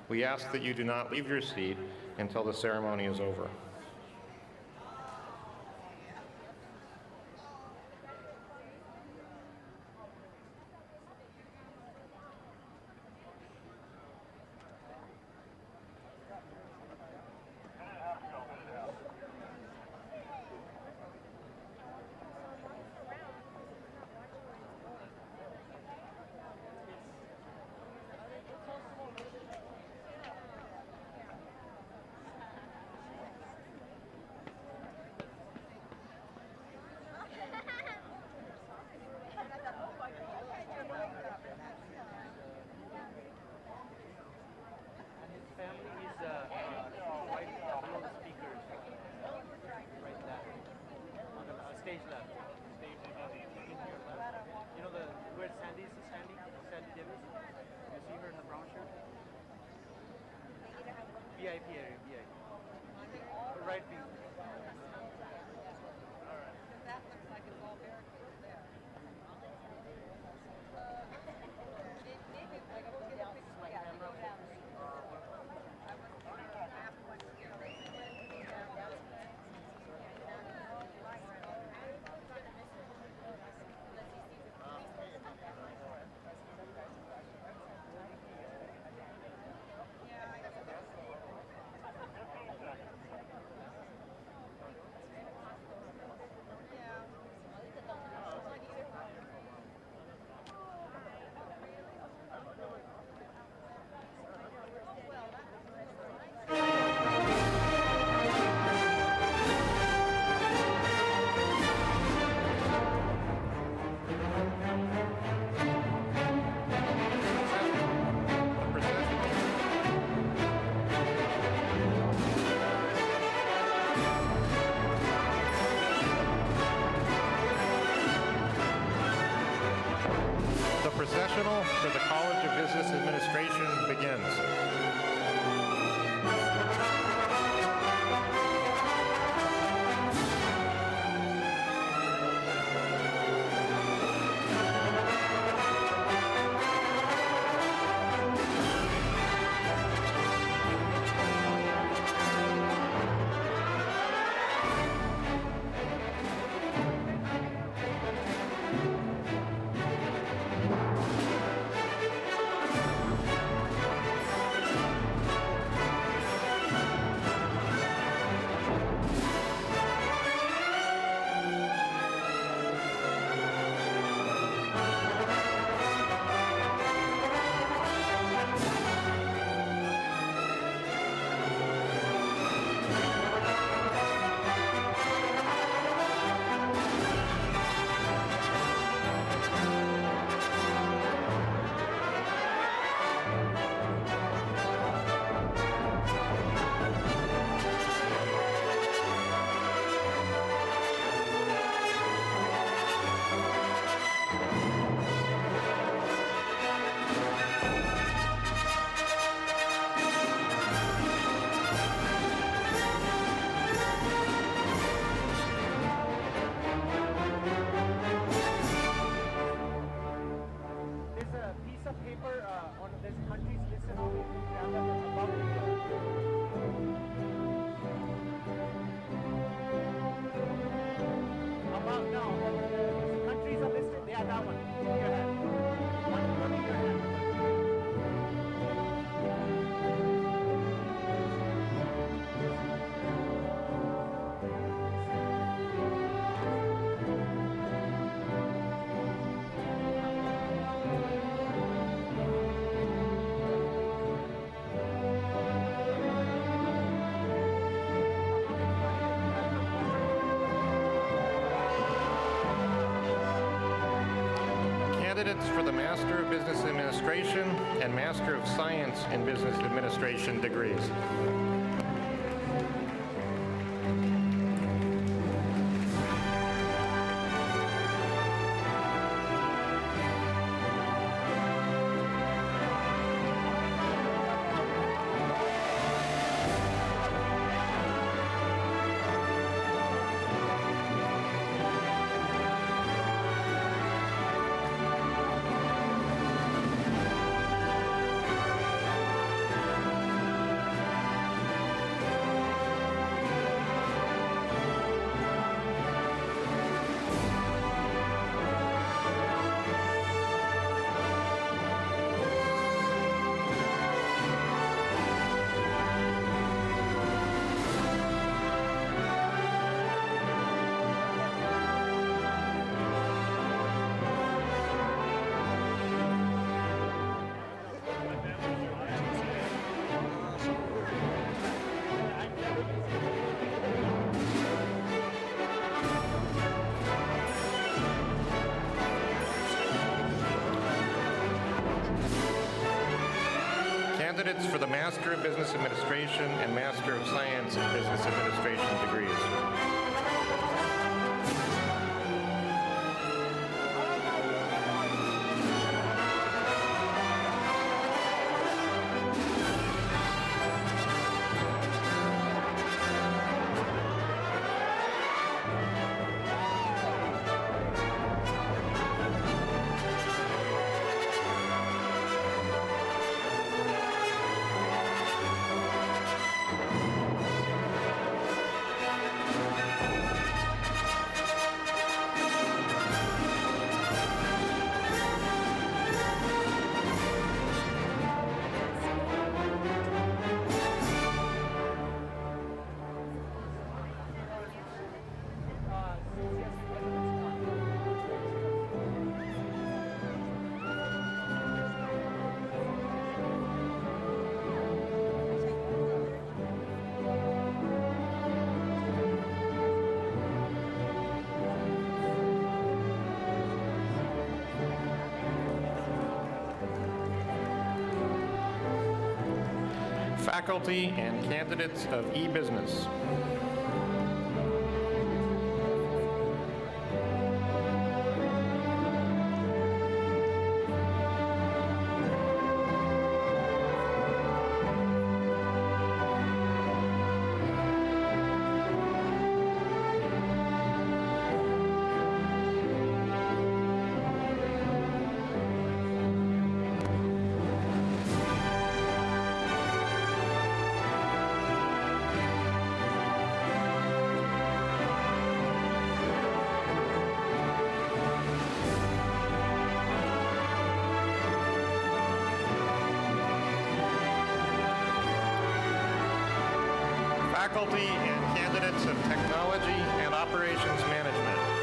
We ask that you do not leave your seat until the ceremony is over. Processional for the College of Business Administration begins. Candidates for the Master of Business Administration and Master of Science in Business Administration degrees. candidates for the Master of Business Administration and Master of Science in Business Administration degrees. Faculty and candidates of e-business. Faculty and candidates of technology and operations management.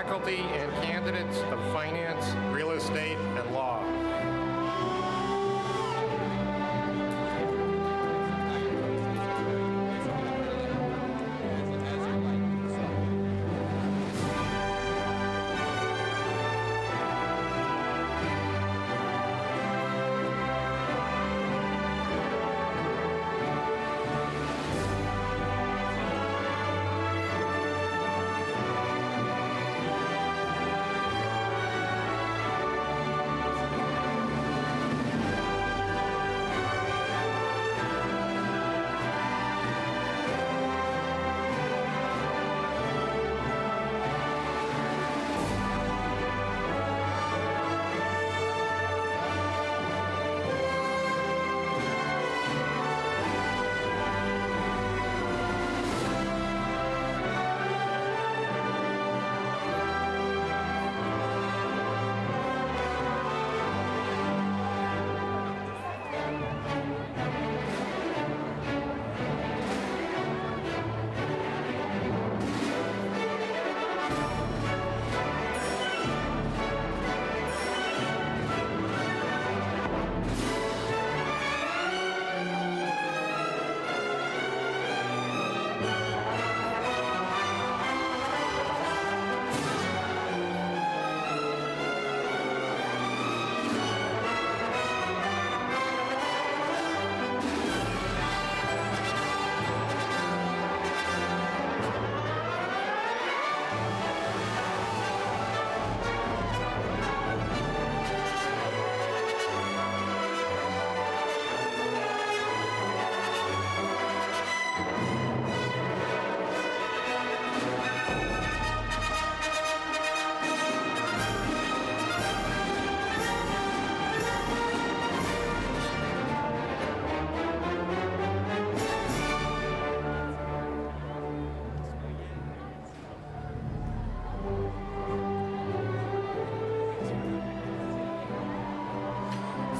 faculty and candidates of finance, real estate, and law.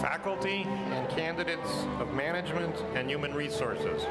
Faculty and candidates of management and human resources.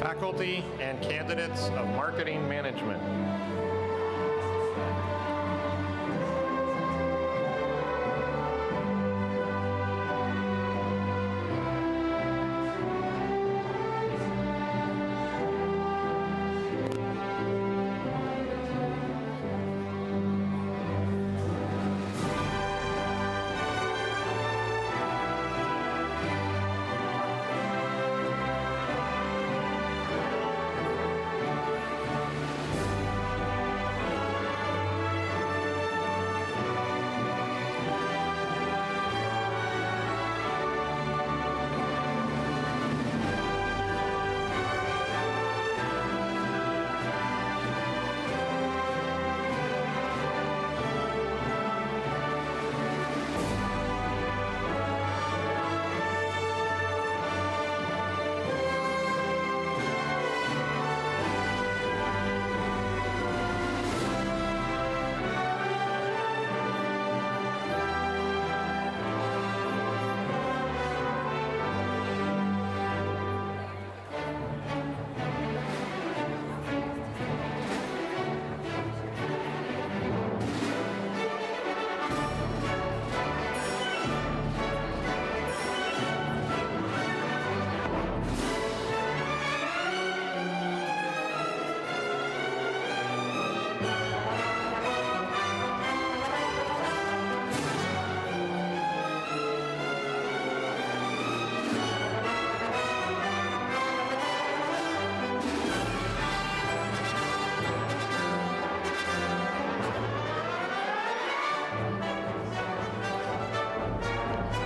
faculty, and candidates of marketing management.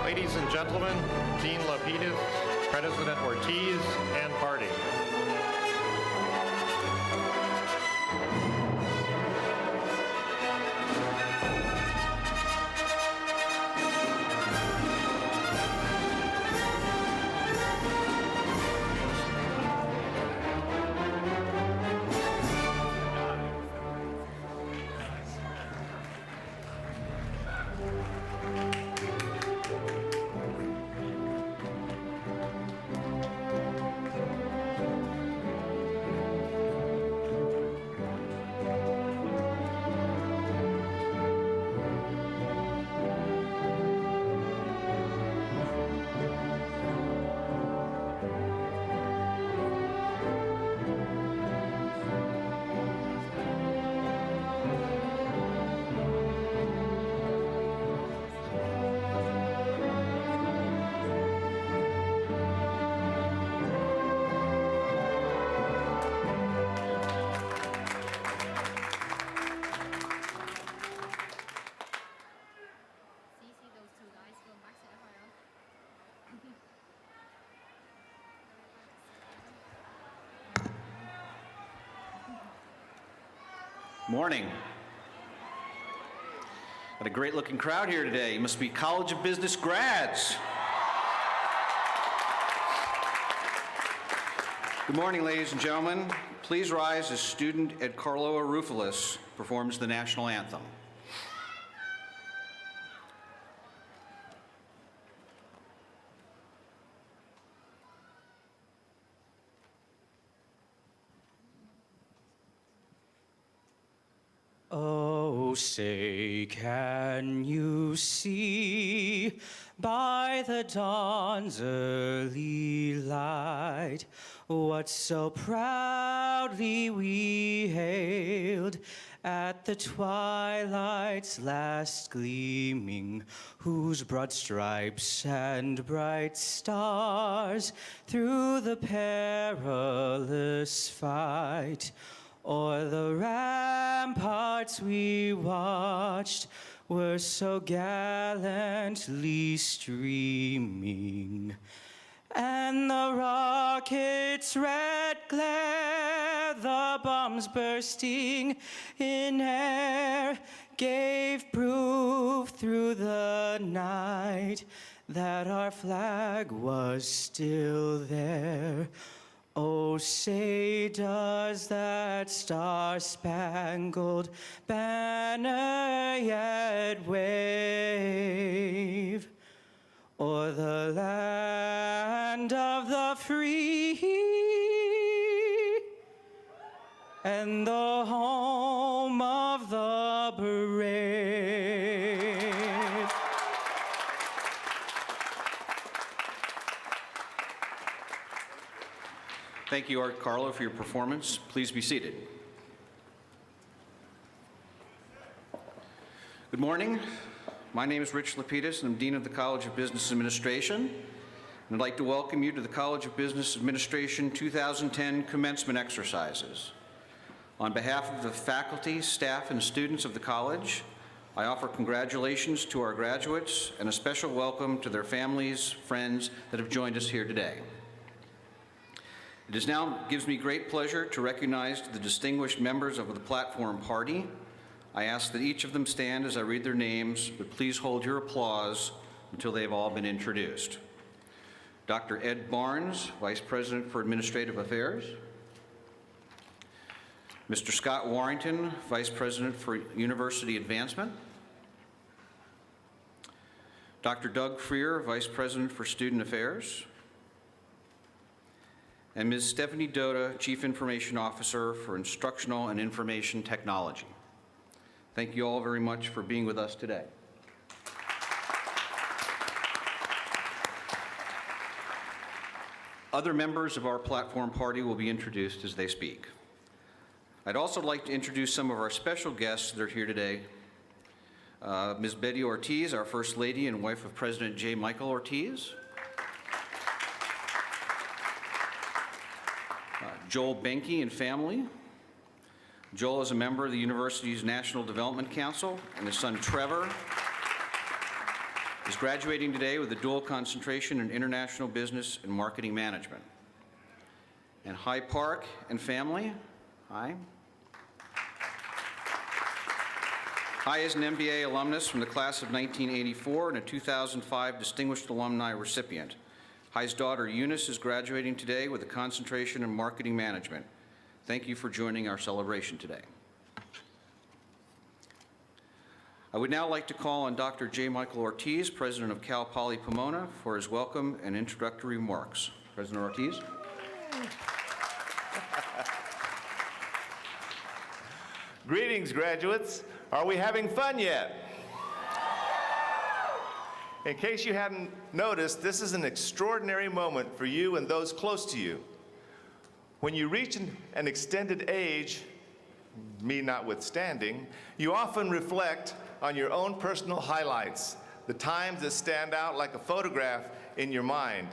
Ladies and gentlemen, Dean Lapidus, President Ortiz, and party. Morning. What a great looking crowd here today. You must be College of Business grads. Good morning, ladies and gentlemen. Please rise as student Ed Carlo Arufalis performs the national anthem. Oh, say, can you see by the dawn's early light what so proudly we hailed at the twilight's last gleaming, whose broad stripes and bright stars through the perilous fight o'er the ramparts we watched were so gallantly streaming, and the rocket's red glare, the bombs bursting in air, gave proof through the night that our flag was still there. Oh, say, does that star-spangled banner yet wave o'er the land of the free and the home of the brave. Thank you, Art Carlo, for your performance. Please be seated. Good morning. My name is Rich Lapidus, and I'm Dean of the College of Business Administration. And I'd like to welcome you to the College of Business Administration 2010 Commencement Exercises. On behalf of the faculty, staff, and students of the college, I offer congratulations to our graduates and a special welcome to their families, friends that have joined us here today. It now gives me great pleasure to recognize the distinguished members of the platform party. I ask that each of them stand as I read their names, but please hold your applause until they've all been introduced. Dr. Ed Barnes, Vice President for Administrative Affairs. Mr. Scott Warrington, Vice President for University Advancement. Dr. Doug Freer, Vice President for Student Affairs. And Ms. Stephanie Doda, Chief Information Officer for Instructional and Information Technology. Thank you all very much for being with us today. Other members of our platform party will be introduced as they speak. I'd also like to introduce some of our special guests that are here today. Ms. Betty Ortiz, our First Lady and wife of President J. Michael Ortiz. Joel Benke and family. Joel is a member of the university's National Development Council, and his son Trevor is graduating today with a dual concentration in international business and marketing management. And Hy Park and family. Hi. Hy is an MBA alumnus from the class of 1984 and a 2005 Distinguished Alumni recipient. Hy's daughter Eunice is graduating today with a concentration in marketing management. Thank you for joining our celebration today. I would now like to call on Dr. J. Michael Ortiz, President of Cal Poly Pomona, for his welcome and introductory remarks. President Ortiz. Greetings, graduates. Are we having fun yet? In case you hadn't noticed, this is an extraordinary moment for you and those close to you. When you reach an extended age, me notwithstanding, you often reflect on your own personal highlights, the times that stand out like a photograph in your mind.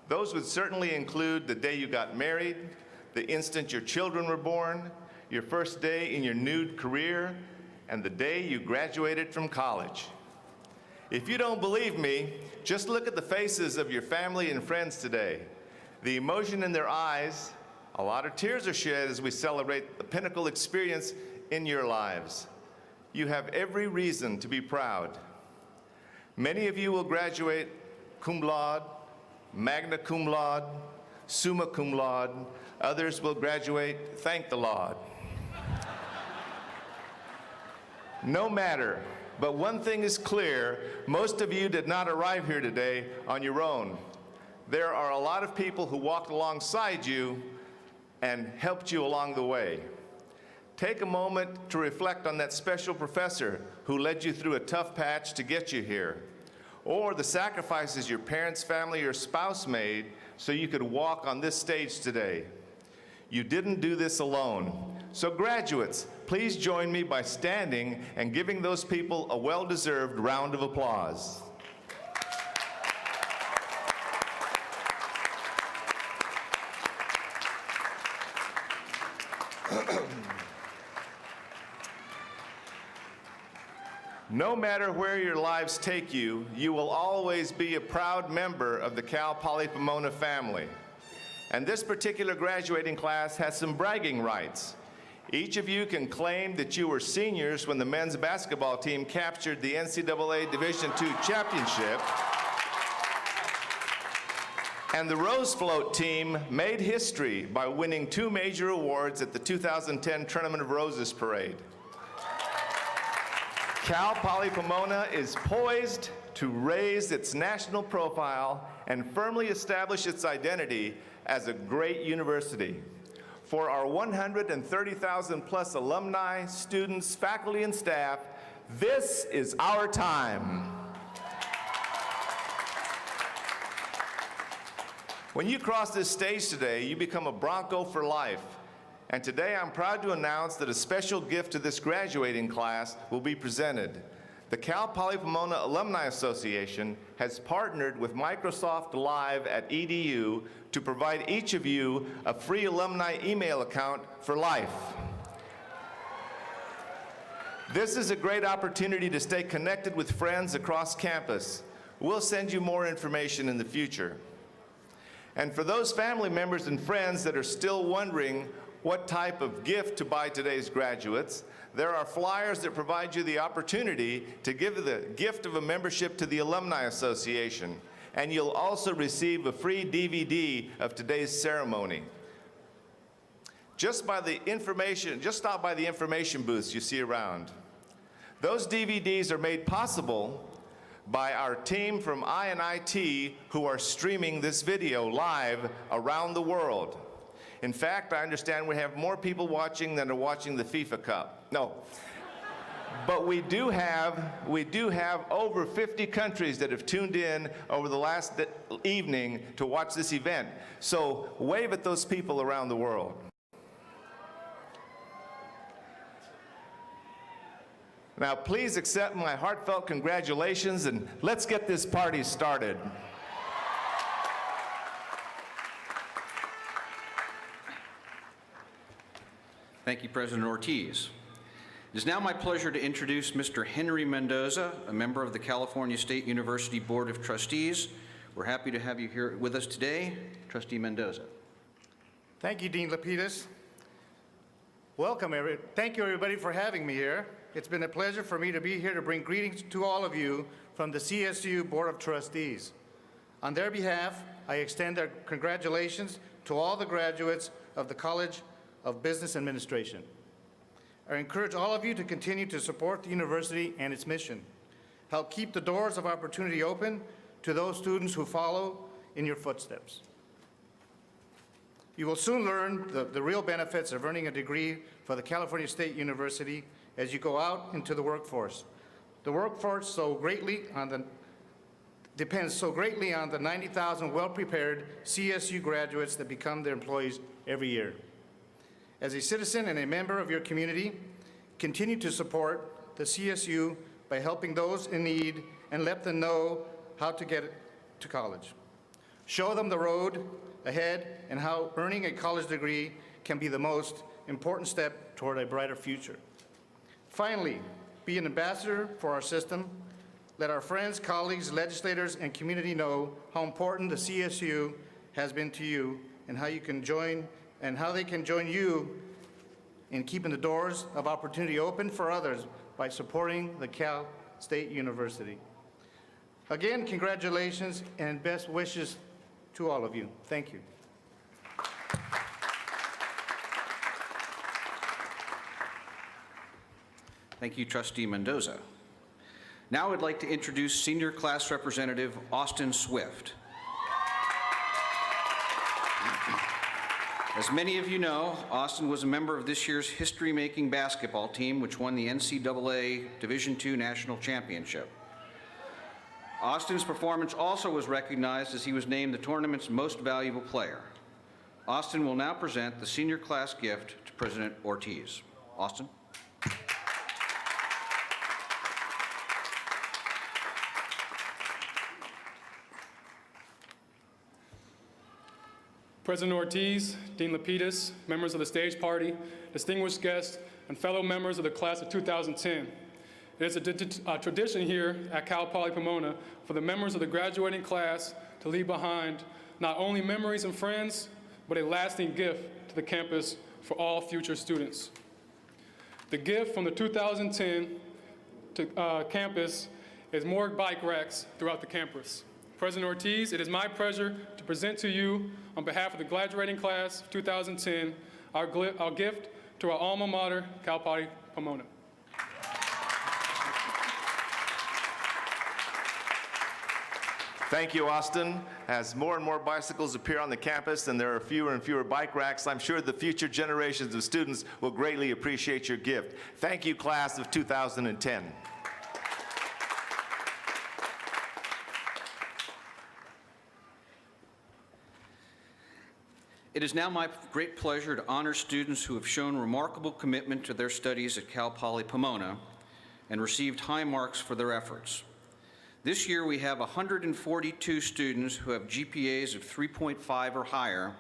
Those would certainly include the day you got married, the instant your children were born, your first day in your new career, and the day you graduated from college. If you don't believe me, just look at the faces of your family and friends today. The emotion in their eyes, a lot of tears are shed as we celebrate the pinnacle experience in your lives. You have every reason to be proud. Many of you will graduate cum laude, magna cum laude, summa cum laude. Others will graduate thank the Lord. No matter, but one thing is clear, most of you did not arrive here today on your own. There are a lot of people who walked alongside you and helped you along the way. Take a moment to reflect on that special professor who led you through a tough patch to get you here, or the sacrifices your parents, family, or spouse made so you could walk on this stage today. You didn't do this alone. So graduates, please join me by standing and giving those people a well-deserved round of applause. No matter where your lives take you, you will always be a proud member of the Cal Poly Pomona family. And this particular graduating class has some bragging rights. Each of you can claim that you were seniors when the men's basketball team captured the NCAA Division II championship. And the Rose Float team made history by winning 2 major awards at the 2010 Tournament of Roses Parade. Cal Poly Pomona is poised to raise its national profile and firmly establish its identity as a great university. for our 130,000 plus alumni, students, faculty, and staff, this is our time. When you cross this stage today, you become a Bronco for life. And today I'm proud to announce that a special gift to this graduating class will be presented. The Cal Poly Pomona Alumni Association has partnered with Microsoft Live at EDU to provide each of you a free alumni email account for life. This is a great opportunity to stay connected with friends across campus. We'll send you more information in the future. And for those family members and friends that are still wondering what type of gift to buy today's graduates, there are flyers that provide you the opportunity to give the gift of a membership to the Alumni Association. And you'll also receive a free DVD of today's ceremony. Just stop by the information booths you see around. Those DVDs are made possible by our team from I&IT who are streaming this video live around the world. In fact, I understand we have more people watching than are watching the FIFA Cup. No. But we do have over 50 countries that have tuned in over the last evening to watch this event. So wave at those people around the world. Now, please accept my heartfelt congratulations, and let's get this party started. Thank you, President Ortiz. It is now my pleasure to introduce Mr. Henry Mendoza, a member of the California State University Board of Trustees. We're happy to have you here with us today. Trustee Mendoza. Thank you, Dean Lapidus. Welcome, thank you, everybody, for having me here. It's been a pleasure for me to be here to bring greetings to all of you from the CSU Board of Trustees. On their behalf, I extend our congratulations to all the graduates of the College of Business Administration. I encourage all of you to continue to support the university and its mission. Help keep the doors of opportunity open to those students who follow in your footsteps. You will soon learn the real benefits of earning a degree for the California State University as you go out into the workforce. The workforce depends so greatly on the 90,000 well-prepared CSU graduates that become their employees every year. As a citizen and a member of your community, continue to support the CSU by helping those in need and let them know how to get to college. Show them the road ahead and how earning a college degree can be the most important step toward a brighter future. Finally, be an ambassador for our system. Let our friends, colleagues, legislators, and community know how important the CSU has been to you and how they can join you in keeping the doors of opportunity open for others by supporting the Cal State University. Again, congratulations and best wishes to all of you. Thank you. Thank you, Trustee Mendoza. Now I'd like to introduce Senior Class Representative Austin Swift. As many of you know, Austin was a member of this year's history-making basketball team, which won the NCAA Division II National Championship. Austin's performance also was recognized as he was named the tournament's most valuable player. Austin will now present the senior class gift to President Ortiz. Austin. President Ortiz, Dean Lapidus, members of the stage party, distinguished guests, and fellow members of the class of 2010. It is a tradition here at Cal Poly Pomona for the members of the graduating class to leave behind not only memories and friends, but a lasting gift to the campus for all future students. The gift from the 2010 campus is more bike racks throughout the campus. President Ortiz, it is my pleasure to present to you, on behalf of the graduating class of 2010, our gift to our alma mater, Cal Poly Pomona. Thank you, Austin. As more and more bicycles appear on the campus and there are fewer and fewer bike racks, I'm sure the future generations of students will greatly appreciate your gift. Thank you, class of 2010. It is now my great pleasure to honor students who have shown remarkable commitment to their studies at Cal Poly Pomona and received high marks for their efforts. This year we have 142 students who have GPAs of 3.5 or higher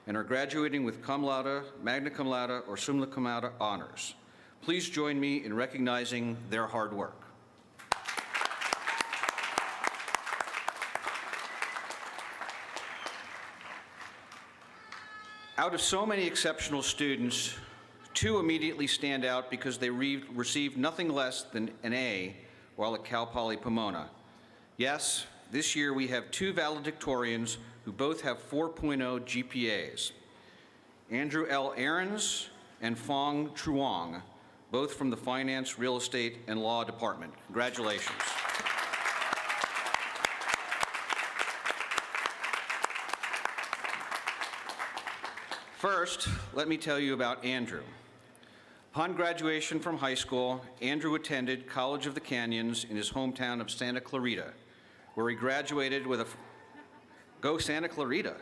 and are graduating with cum laude, magna cum laude, or summa cum laude honors. Please join me in recognizing their hard work. Out of so many exceptional students, 2 immediately stand out because they received nothing less than an A while at Cal Poly Pomona. Yes, this year we have 2 valedictorians who both have 4.0 GPAs. Andrew L. Ahrens and Fong Truong, both from the Finance, Real Estate, and Law Department. Congratulations. First, let me tell you about Andrew. Upon graduation from high school, Andrew attended College of the Canyons in his hometown of Santa Clarita, where he graduated with a Go Santa Clarita,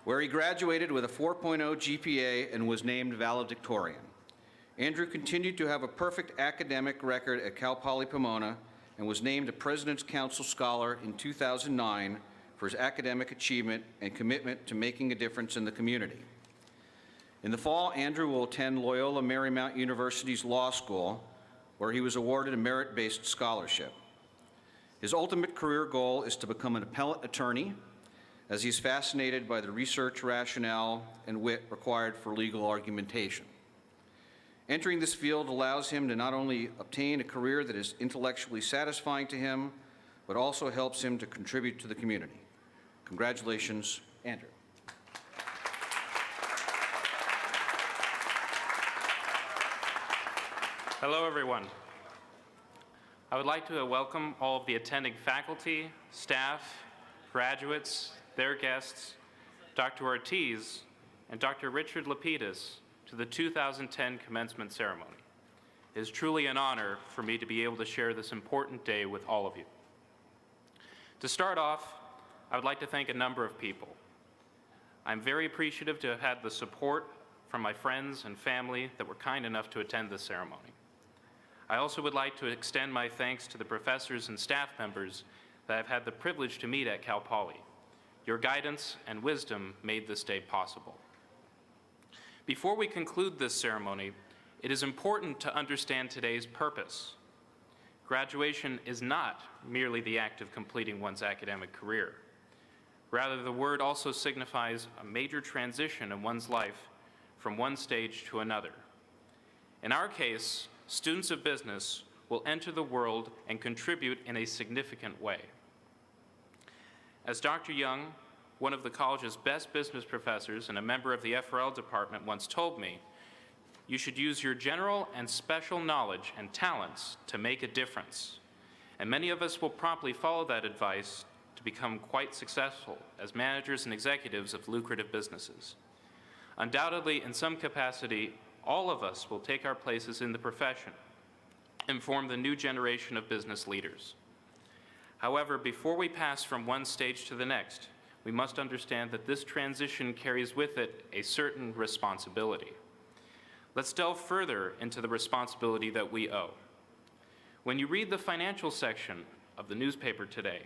where he graduated with a 4.0 GPA and was named valedictorian. Andrew continued to have a perfect academic record at Cal Poly Pomona and was named a President's Council Scholar in 2009 for his academic achievement and commitment to making a difference in the community. In the fall, Andrew will attend Loyola Marymount University's Law School, where he was awarded a merit-based scholarship. His ultimate career goal is to become an appellate attorney, as he's fascinated by the research, rationale, and wit required for legal argumentation. Entering this field allows him to not only obtain a career that is intellectually satisfying to him, but also helps him to contribute to the community. Congratulations, Andrew. Hello, everyone. I would like to welcome all of the attending faculty, staff, graduates, their guests, Dr. Ortiz, and Dr. Richard Lapidus to the 2010 commencement ceremony. It is truly an honor for me to be able to share this important day with all of you. To start off, I would like to thank a number of people. I'm very appreciative to have had the support from my friends and family that were kind enough to attend this ceremony. I also would like to extend my thanks to the professors and staff members that I've had the privilege to meet at Cal Poly. Your guidance and wisdom made this day possible. Before we conclude this ceremony, it is important to understand today's purpose. Graduation is not merely the act of completing one's academic career. Rather, the word also signifies a major transition in one's life from one stage to another. In our case, students of business will enter the world and contribute in a significant way. As Dr. Young, one of the college's best business professors and a member of the FRL department, once told me, you should use your general and special knowledge and talents to make a difference. And many of us will promptly follow that advice to become quite successful as managers and executives of lucrative businesses. Undoubtedly, in some capacity, all of us will take our places in the profession and form the new generation of business leaders. However, before we pass from one stage to the next, we must understand that this transition carries with it a certain responsibility. Let's delve further into the responsibility that we owe. When you read the financial section of the newspaper today,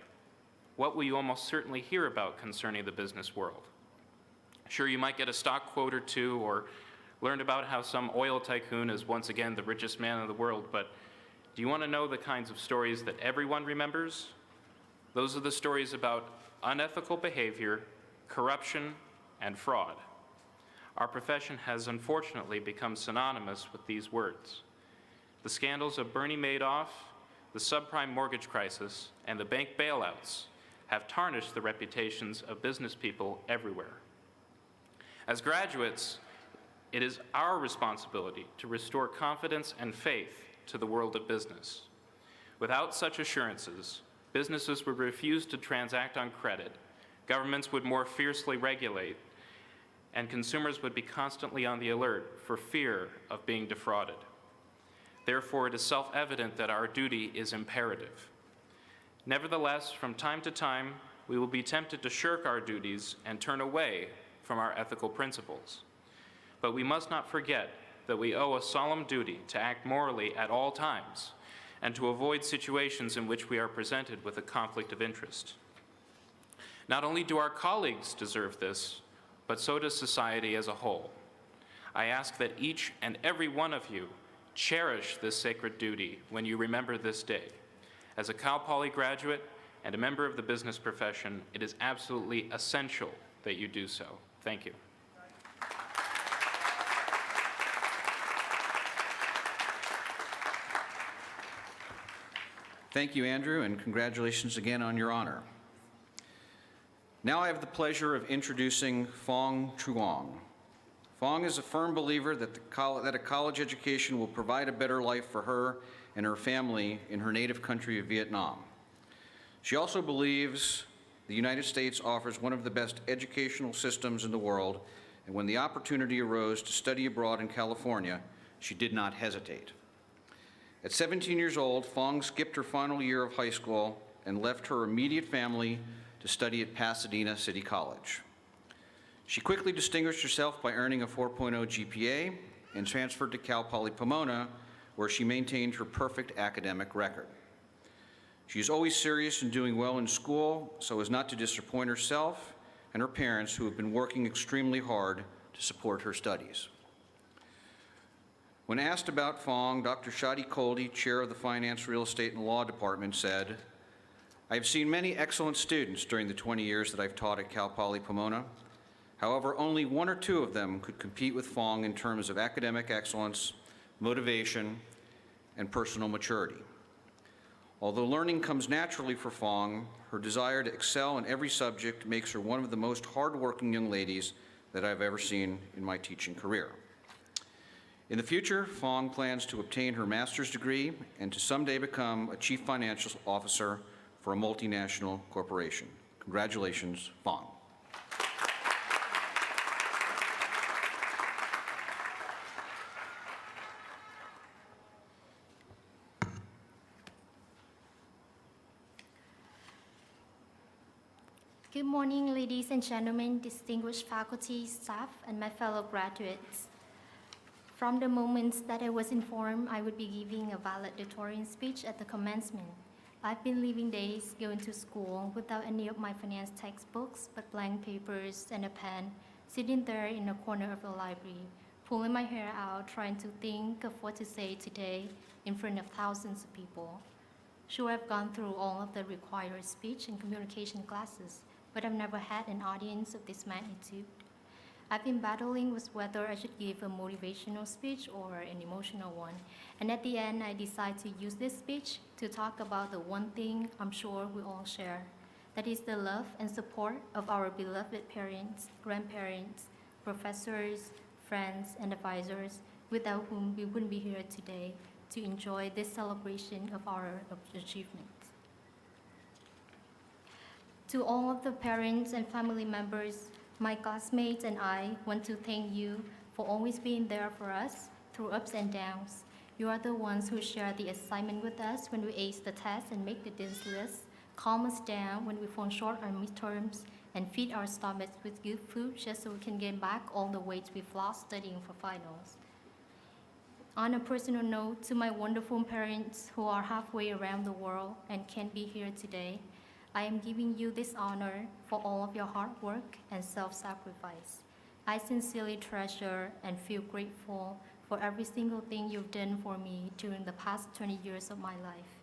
what will you almost certainly hear about concerning the business world? Sure, you might get a stock quote or two or learn about how some oil tycoon is once again the richest man in the world, but do you want to know the kinds of stories that everyone remembers? Those are the stories about unethical behavior, corruption, and fraud. Our profession has unfortunately become synonymous with these words. The scandals of Bernie Madoff, the subprime mortgage crisis, and the bank bailouts have tarnished the reputations of business people everywhere. As graduates, it is our responsibility to restore confidence and faith to the world of business. Without such assurances, businesses would refuse to transact on credit, governments would more fiercely regulate, and consumers would be constantly on the alert for fear of being defrauded. Therefore, it is self-evident that our duty is imperative. Nevertheless, from time to time, we will be tempted to shirk our duties and turn away from our ethical principles. But we must not forget that we owe a solemn duty to act morally at all times and to avoid situations in which we are presented with a conflict of interest. Not only do our colleagues deserve this, but so does society as a whole. I ask that each and every one of you cherish this sacred duty when you remember this day. As a Cal Poly graduate and a member of the business profession, it is absolutely essential that you do so. Thank you. Thank you, Andrew, and congratulations again on your honor. Now I have the pleasure of introducing Phong Truong. Phong is a firm believer that a college education will provide a better life for her and her family in her native country of Vietnam. She also believes the United States offers one of the best educational systems in the world, and when the opportunity arose to study abroad in California, she did not hesitate. At 17 years old, Phong skipped her final year of high school and left her immediate family to study at Pasadena City College. She quickly distinguished herself by earning a 4.0 GPA and transferred to Cal Poly Pomona, where she maintained her perfect academic record. She is always serious in doing well in school so as not to disappoint herself and her parents, who have been working extremely hard to support her studies. When asked about Phong, Dr. Shadi Koldi, chair of the Finance, Real Estate, and Law Department, said, "I have seen many excellent students during the 20 years that I've taught at Cal Poly Pomona. However, only one or two of them could compete with Phong in terms of academic excellence, motivation, and personal maturity. Although learning comes naturally for Phong, her desire to excel in every subject makes her one of the most hardworking young ladies that I've ever seen in my teaching career." In the future, Phong plans to obtain her master's degree and to someday become a chief financial officer for a multinational corporation. Congratulations, Phong. Good morning, ladies and gentlemen, distinguished faculty, staff, and my fellow graduates. From the moment that I was informed I would be giving a valedictorian speech at the commencement, I've been living days going to school without any of my finance textbooks but blank papers and a pen, sitting there in a corner of the library, pulling my hair out, trying to think of what to say today in front of thousands of people. Sure, I've gone through all of the required speech and communication classes, but I've never had an audience of this magnitude. I've been battling with whether I should give a motivational speech or an emotional one, and at the end, I decided to use this speech to talk about the one thing I'm sure we all share, that is the love and support of our beloved parents, grandparents, professors, friends, and advisors, without whom we wouldn't be here today to enjoy this celebration of our achievements. To all of the parents and family members, my classmates and I want to thank you for always being there for us through ups and downs. You are the ones who share the assignment with us when we ace the test and make the dean's list, calm us down when we fall short on midterms, and feed our stomachs with good food just so we can gain back all the weight we've lost studying for finals. On a personal note, to my wonderful parents who are halfway around the world and can't be here today, I am giving you this honor for all of your hard work and self-sacrifice. I sincerely treasure and feel grateful for every single thing you've done for me during the past 20 years of my life.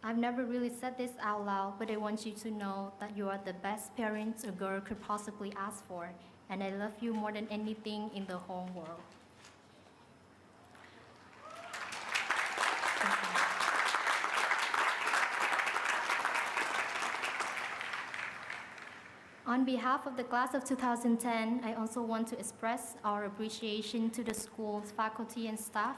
I've never really said this out loud, but I want you to know that you are the best parents a girl could possibly ask for, and I love you more than anything in the whole world. On behalf of the class of 2010, I also want to express our appreciation to the school's faculty and staff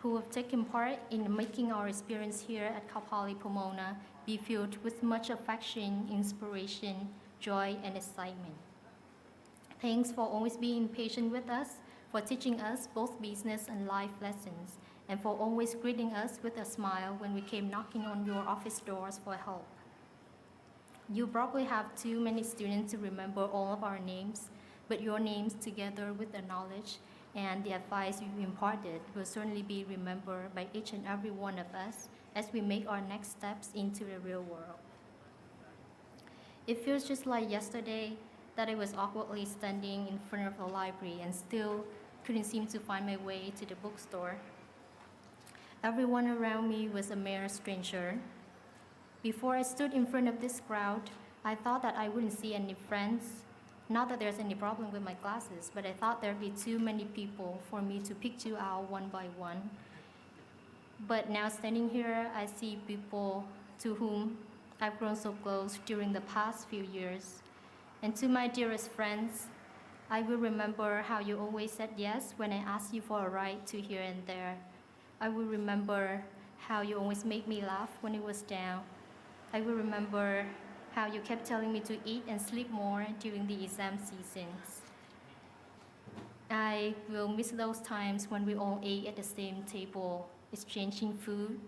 who have taken part in making our experience here at Cal Poly Pomona be filled with much affection, inspiration, joy, and excitement. Thanks for always being patient with us, for teaching us both business and life lessons, and for always greeting us with a smile when we came knocking on your office doors for help. You probably have too many students to remember all of our names, but your names together with the knowledge and the advice you imparted will certainly be remembered by each and every one of us as we make our next steps into the real world. It feels just like yesterday that I was awkwardly standing in front of the library and still couldn't seem to find my way to the bookstore. Everyone around me was a mere stranger. Before I stood in front of this crowd, I thought that I wouldn't see any friends. Not that there's any problem with my glasses, but I thought there'd be too many people for me to pick you out one by one. But now standing here, I see people to whom I've grown so close during the past few years. And to my dearest friends, I will remember how you always said yes when I asked you for a ride to here and there. I will remember how you always made me laugh when it was down. I will remember how you kept telling me to eat and sleep more during the exam seasons. I will miss those times when we all ate at the same table, exchanging food,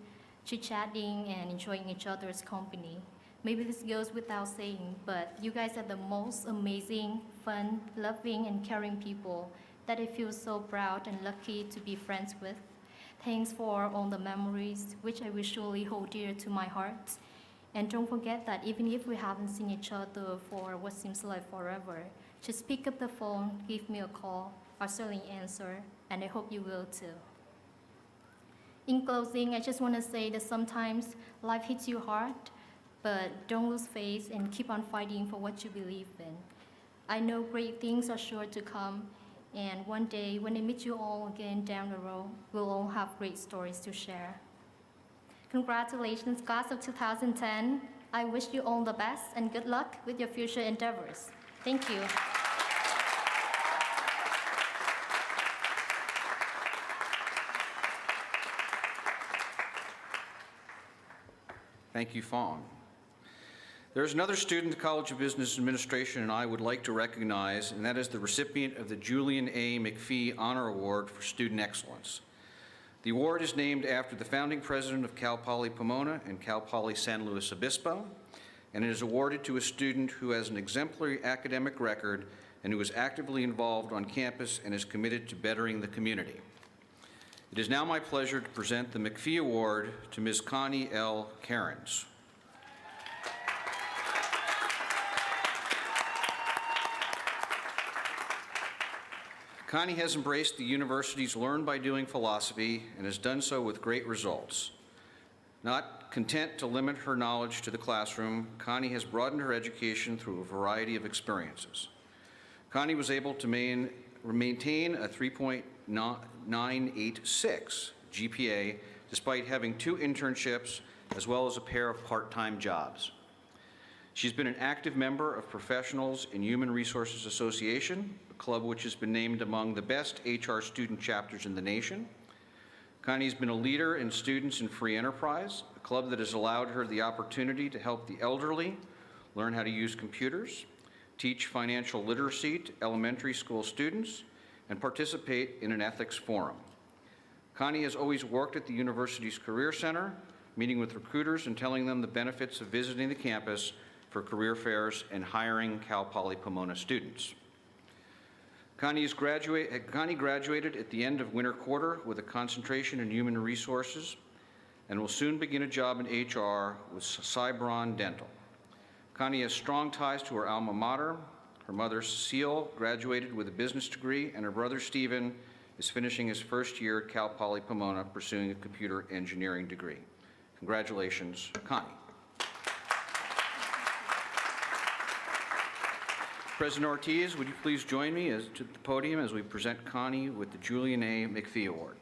chit-chatting, and enjoying each other's company. Maybe this goes without saying, but you guys are the most amazing, fun, loving, and caring people that I feel so proud and lucky to be friends with. Thanks for all the memories, which I will surely hold dear to my heart. And don't forget that even if we haven't seen each other for what seems like forever, just pick up the phone, give me a call. I'll certainly answer, and I hope you will too. In closing, I just want to say that sometimes life hits you hard, but don't lose faith and keep on fighting for what you believe in. I know great things are sure to come, and one day when I meet you all again down the road, we'll all have great stories to share. Congratulations, class of 2010. I wish you all the best and good luck with your future endeavors. Thank you. Thank you, Fong. There's another student the College of Business Administration and I would like to recognize, and that is the recipient of the Julian A. McPhee Honor Award for Student Excellence. The award is named after the founding president of Cal Poly Pomona and Cal Poly San Luis Obispo, and it is awarded to a student who has an exemplary academic record and who is actively involved on campus and is committed to bettering the community. It is now my pleasure to present the McPhee Award to Ms. Connie L. Cairns. Connie has embraced the university's learn by doing philosophy and has done so with great results. Not content to limit her knowledge to the classroom, Connie has broadened her education through a variety of experiences. Connie was able to maintain a 3.986 GPA despite having 2 internships as well as a pair of part-time jobs. She's been an active member of Professionals in Human Resources Association, a club which has been named among the best HR student chapters in the nation. Connie's been a leader in Students in Free Enterprise, a club that has allowed her the opportunity to help the elderly learn how to use computers, teach financial literacy to elementary school students, and participate in an ethics forum. Connie has always worked at the university's Career Center, meeting with recruiters and telling them the benefits of visiting the campus for career fairs and hiring Cal Poly Pomona students. Connie graduated at the end of winter quarter with a concentration in human resources and will soon begin a job in HR with Cybron Dental. Connie has strong ties to her alma mater. Her mother, Cecile, graduated with a business degree, and her brother, Stephen, is finishing his first year at Cal Poly Pomona pursuing a computer engineering degree. Congratulations, Connie. President Ortiz, would you please join me to the podium as we present Connie with the Julian A. McPhee Award.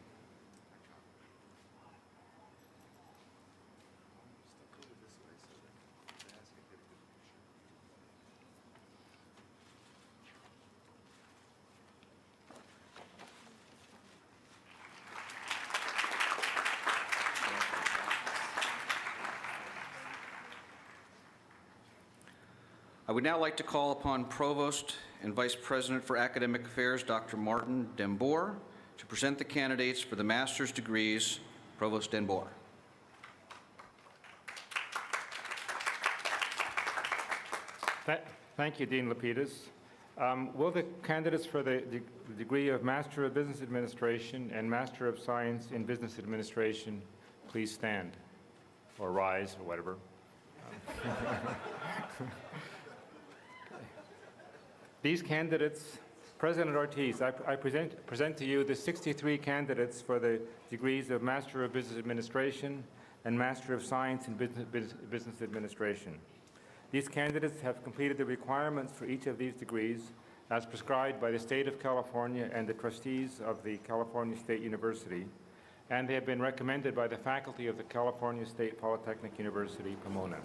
would now like to call upon Provost and Vice President for Academic Affairs, Dr. Martin Dembour, to present the candidates for the master's degrees. Provost Dembour. Thank you, Dean Lapidus. Will the candidates for the degree of Master of Business Administration and Master of Science in Business Administration please stand, or rise, or whatever. These candidates, President Ortiz, I present to you the 63 candidates for the degrees of Master of Business Administration and Master of Science in Business Administration. These candidates have completed the requirements for each of these degrees as prescribed by the State of California and the trustees of the California State University, and they have been recommended by the faculty of the California State Polytechnic University, Pomona.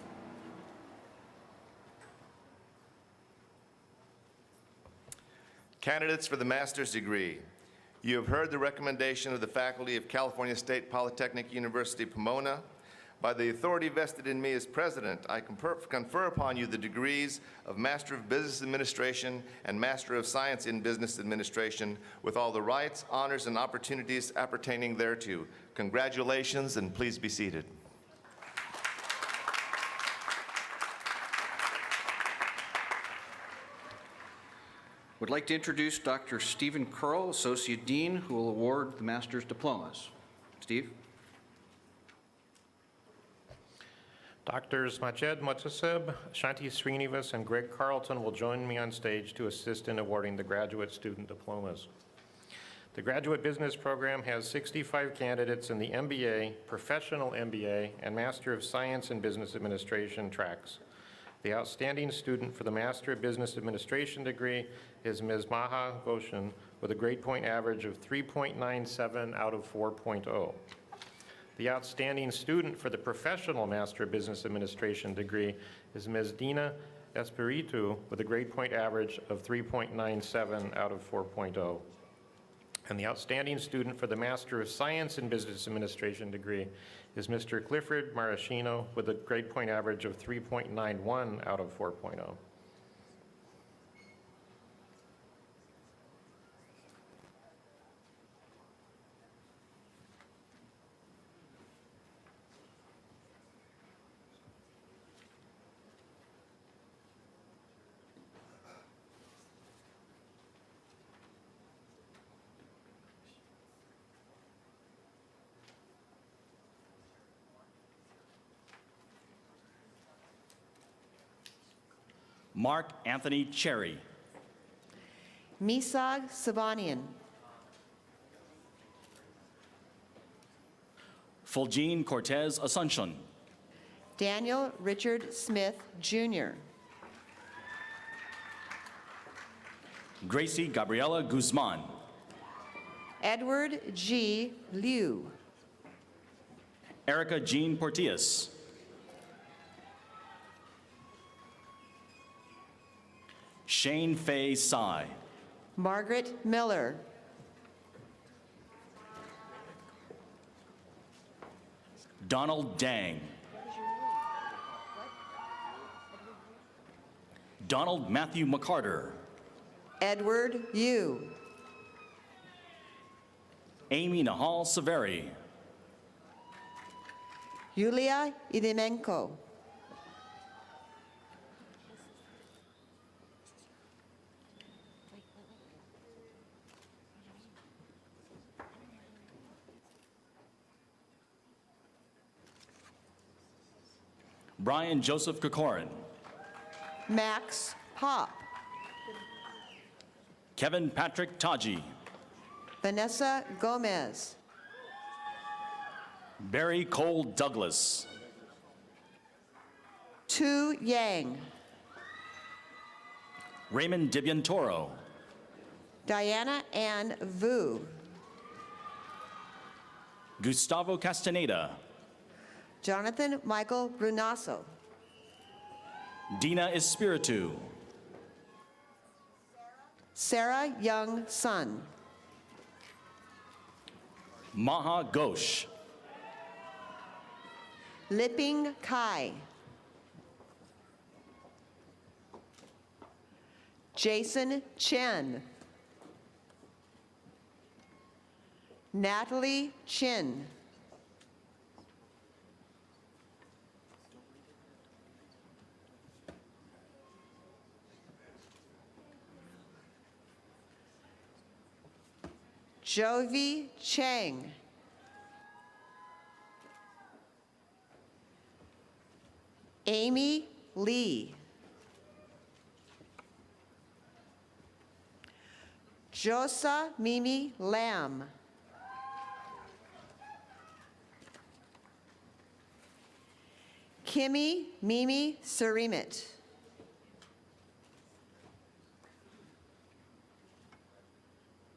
Candidates for the master's degree. You have heard the recommendation of the faculty of California State Polytechnic University, Pomona. By the authority vested in me as president, I confer upon you the degrees of Master of Business Administration and Master of Science in Business Administration with all the rights, honors, and opportunities appertaining thereto. Congratulations, and please be seated. Would like to introduce Dr. Stephen Curl, Associate Dean, who will award the master's diplomas. Steve? Doctors Majed Motaseb, Shanti Srinivas, and Greg Carlton will join me on stage to assist in awarding the graduate student diplomas. The graduate business program has 65 candidates in the MBA, Professional MBA, and Master of Science in Business Administration tracks. The outstanding student for the Master of Business Administration degree is Ms. Maha Goshen with a grade point average of 3.97 out of 4.0. The outstanding student for the Professional Master of Business Administration degree is Ms. Dina Espiritu with a grade point average of 3.97 out of 4.0. And the outstanding student for the Master of Science in Business Administration degree is Mr. Clifford Maraschino with a grade point average of 3.91 out of 4.0. Mark Anthony Cherry. Misag Sabanian. Fulgene Cortez Asuncion. Daniel Richard Smith, Jr. Gracie Gabriela Guzman. Edward G. Liu. Erica Jean Portillas. Shane Fay Tsai. Margaret Miller. Donald Dang. Donald Matthew McCarter. Edward Yu. Amy Nahal Severi. Yulia Idimenko. Brian Joseph Kokorin. Max Pop. Kevin Patrick Taji. Vanessa Gomez. Barry Cole Douglas. Tu Yang. Raymond Dibiantoro. Diana Ann Vu. Gustavo Castaneda. Jonathan Michael Brunasso. Dina Espiritu. Sarah Young Sun. Maha Ghosh. Liping Kai. Jason Chen. Natalie Chin. Jovi Chang. Amy Lee. Josa Mimi Lam. Kimmy Mimi Sarimit.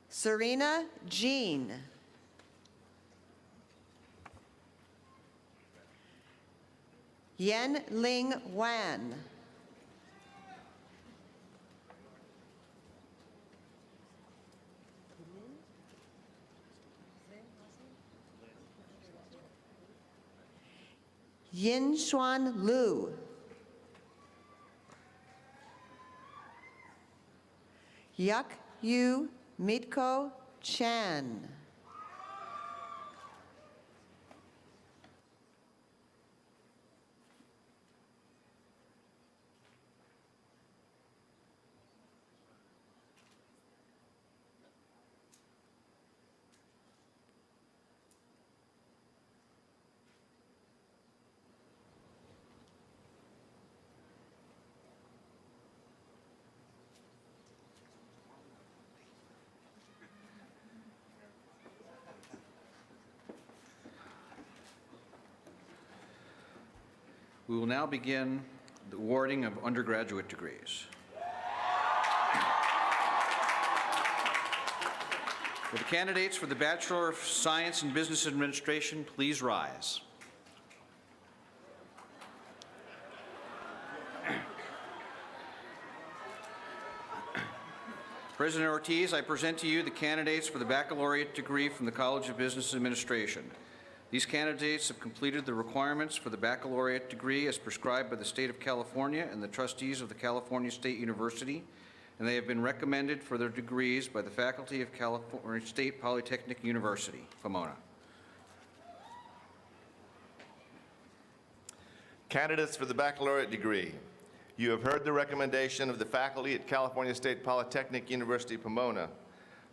Serena Jean. Yen Ling Wan. Yin Xuan Lu. Yak Yu Mitko Chan. We will now begin the awarding of undergraduate degrees. For the candidates for the Bachelor of Science in Business Administration, please rise. President Ortiz, I present to you the candidates for the baccalaureate degree from the College of Business Administration. These candidates have completed the requirements for the baccalaureate degree as prescribed by the State of California and the trustees of the California State University, and they have been recommended for their degrees by the faculty of California State Polytechnic University, Pomona. Candidates for the baccalaureate degree. You have heard the recommendation of the faculty at California State Polytechnic University, Pomona.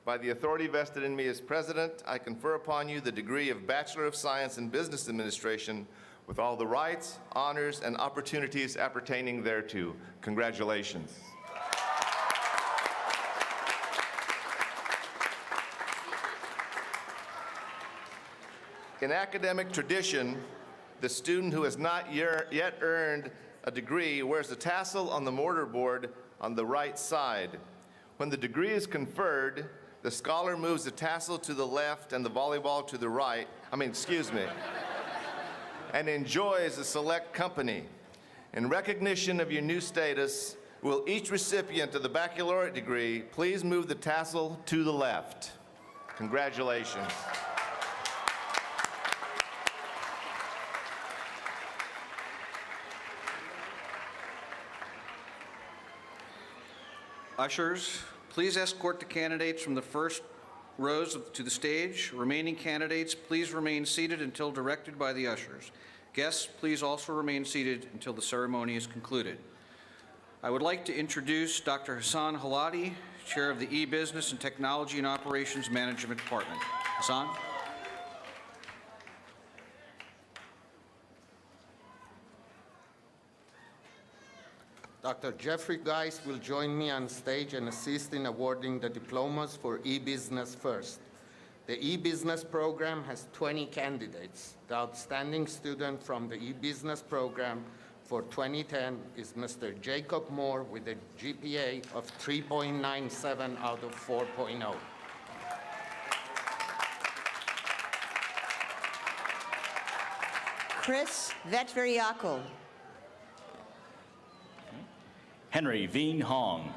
By the authority vested in me as president, I confer upon you the degree of Bachelor of Science in Business Administration with all the rights, honors, and opportunities appertaining thereto. Congratulations. In academic tradition, the student who has not yet earned a degree wears a tassel on the mortarboard on the right side. When the degree is conferred, the scholar moves the tassel to the left and the volleyball to the right, and enjoys a select company. In recognition of your new status, will each recipient of the baccalaureate degree please move the tassel to the left? Congratulations. Ushers, please escort the candidates from the first rows to the stage. Remaining candidates, please remain seated until directed by the ushers. Guests, please also remain seated until the ceremony is concluded. I would like to introduce Dr. Hassan Haladi, Chair of the E-Business and Technology and Operations Management Department. Hassan? Dr. Jeffrey Geis will join me on stage and assist in awarding the diplomas for E-Business First. The E-Business program has 20 candidates. The outstanding student from the E-Business program for 2010 is Mr. Jacob Moore with a GPA of 3.97 out of 4.0. Chris Vetveriakul. Henry Veen Hong.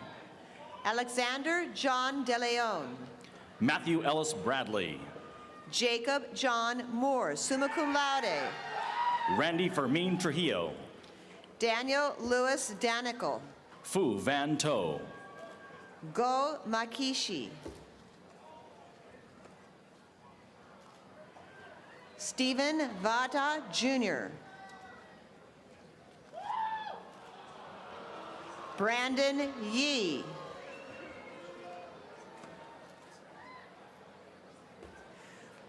Alexander John DeLeon. Matthew Ellis Bradley. Jacob John Moore, summa cum laude. Randy Fermin Trujillo. Daniel Lewis Danikel. Fu Van To. Go Makishi. Stephen Vata Jr. Brandon Yee.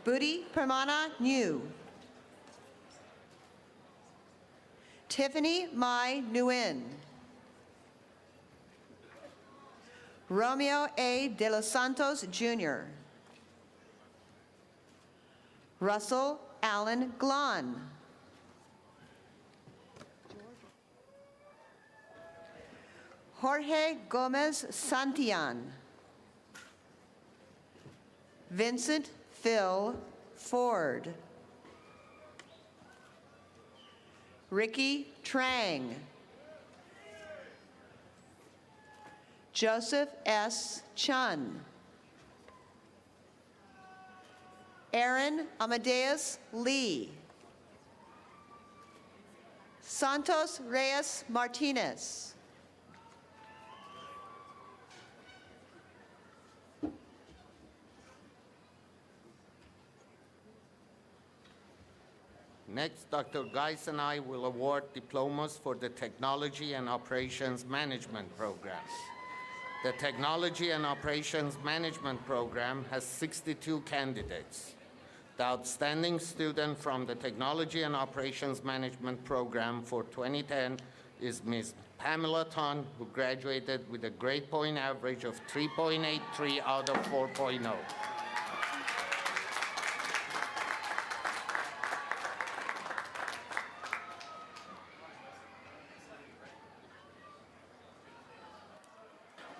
Budi Pramana New. Tiffany Mai Nguyen. Romeo A. De Los Santos Jr. Russell Allen Glon. Jorge Gomez Santillan. Vincent Phil Ford. Ricky Trang. Joseph S. Chun. Aaron Amadeus Lee. Santos Reyes Martinez. Next, Dr. Geis and I will award diplomas for the Technology and Operations Management Program. The Technology and Operations Management Program has 62 candidates. The outstanding student from the Technology and Operations Management Program for 2010 is Ms. Pamela Ton, who graduated with a grade point average of 3.83 out of 4.0.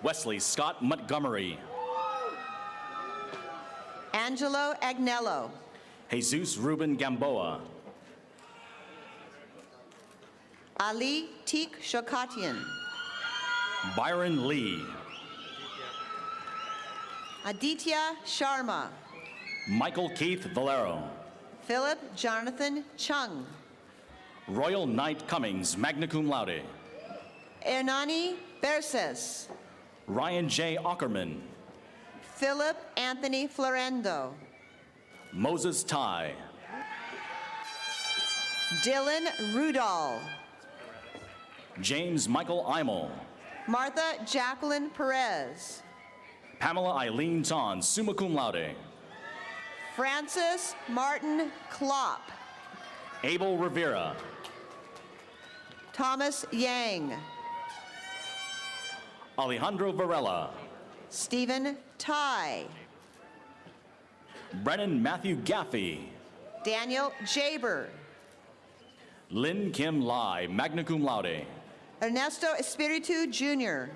Wesley Scott Montgomery. Angelo Agnello. Jesus Ruben Gamboa. Ali Teek Shokatian. Byron Lee. Aditya Sharma. Michael Keith Valero. Philip Jonathan Chung. Royal Knight Cummings, magna cum laude. Hernani Berces. Ryan J. Ackerman. Philip Anthony Florendo. Moses Ty. Dylan Rudall. James Michael Eimel. Martha Jacqueline Perez. Pamela Eileen Ton, summa cum laude. Francis Martin Klopp. Abel Rivera. Thomas Yang. Alejandro Varela. Stephen Tai. Brennan Matthew Gaffey. Daniel Jaber. Lynn Kim Lai, magna cum laude. Ernesto Espiritu Jr.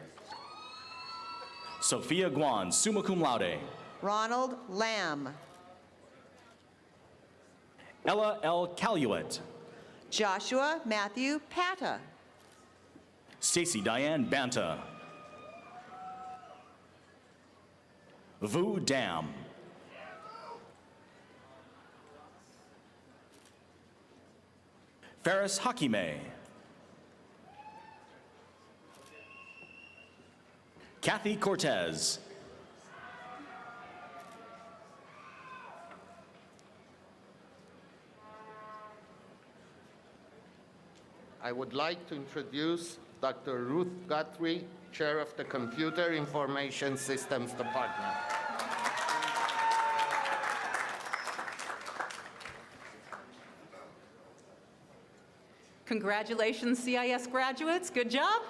Sophia Guan, summa cum laude. Ronald Lamb. Ella L. Caluet. Joshua Matthew Pata. Stacy Diane Banta. Vu Dam. Ferris Hakime. Kathy Cortez. I would like to introduce Dr. Ruth Guthrie, Chair of the Computer Information Systems Department. Congratulations, CIS graduates. Good job.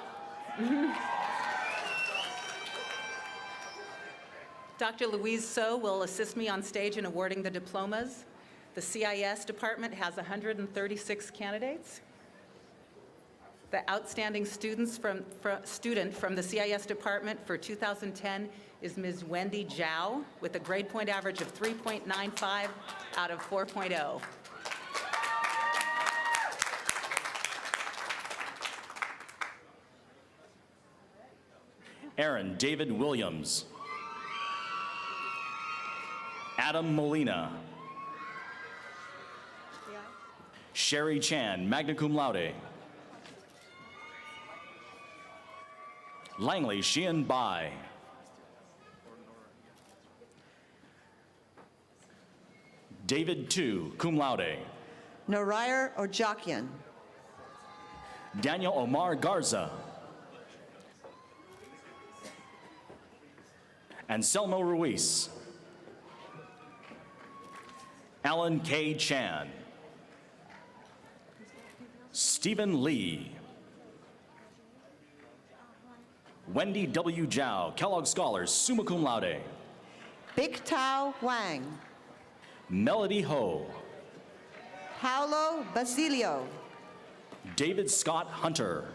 Dr. Louise So will assist me on stage in awarding the diplomas. The CIS department has 136 candidates. The outstanding student from the CIS department for 2010 is Ms. Wendy Zhao with a grade point average of 3.95 out of 4.0. Aaron David Williams. Adam Molina. Sherry Chan, magna cum laude. Langley Sheehan Bai. David Tu, cum laude. Norayer Ojakian. Daniel Omar Garza. Anselmo Ruiz. Alan K. Chan. Stephen Lee. Wendy W. Zhao, Kellogg Scholars, summa cum laude. Big Tao Wang. Melody Ho. Paulo Basilio. David Scott Hunter.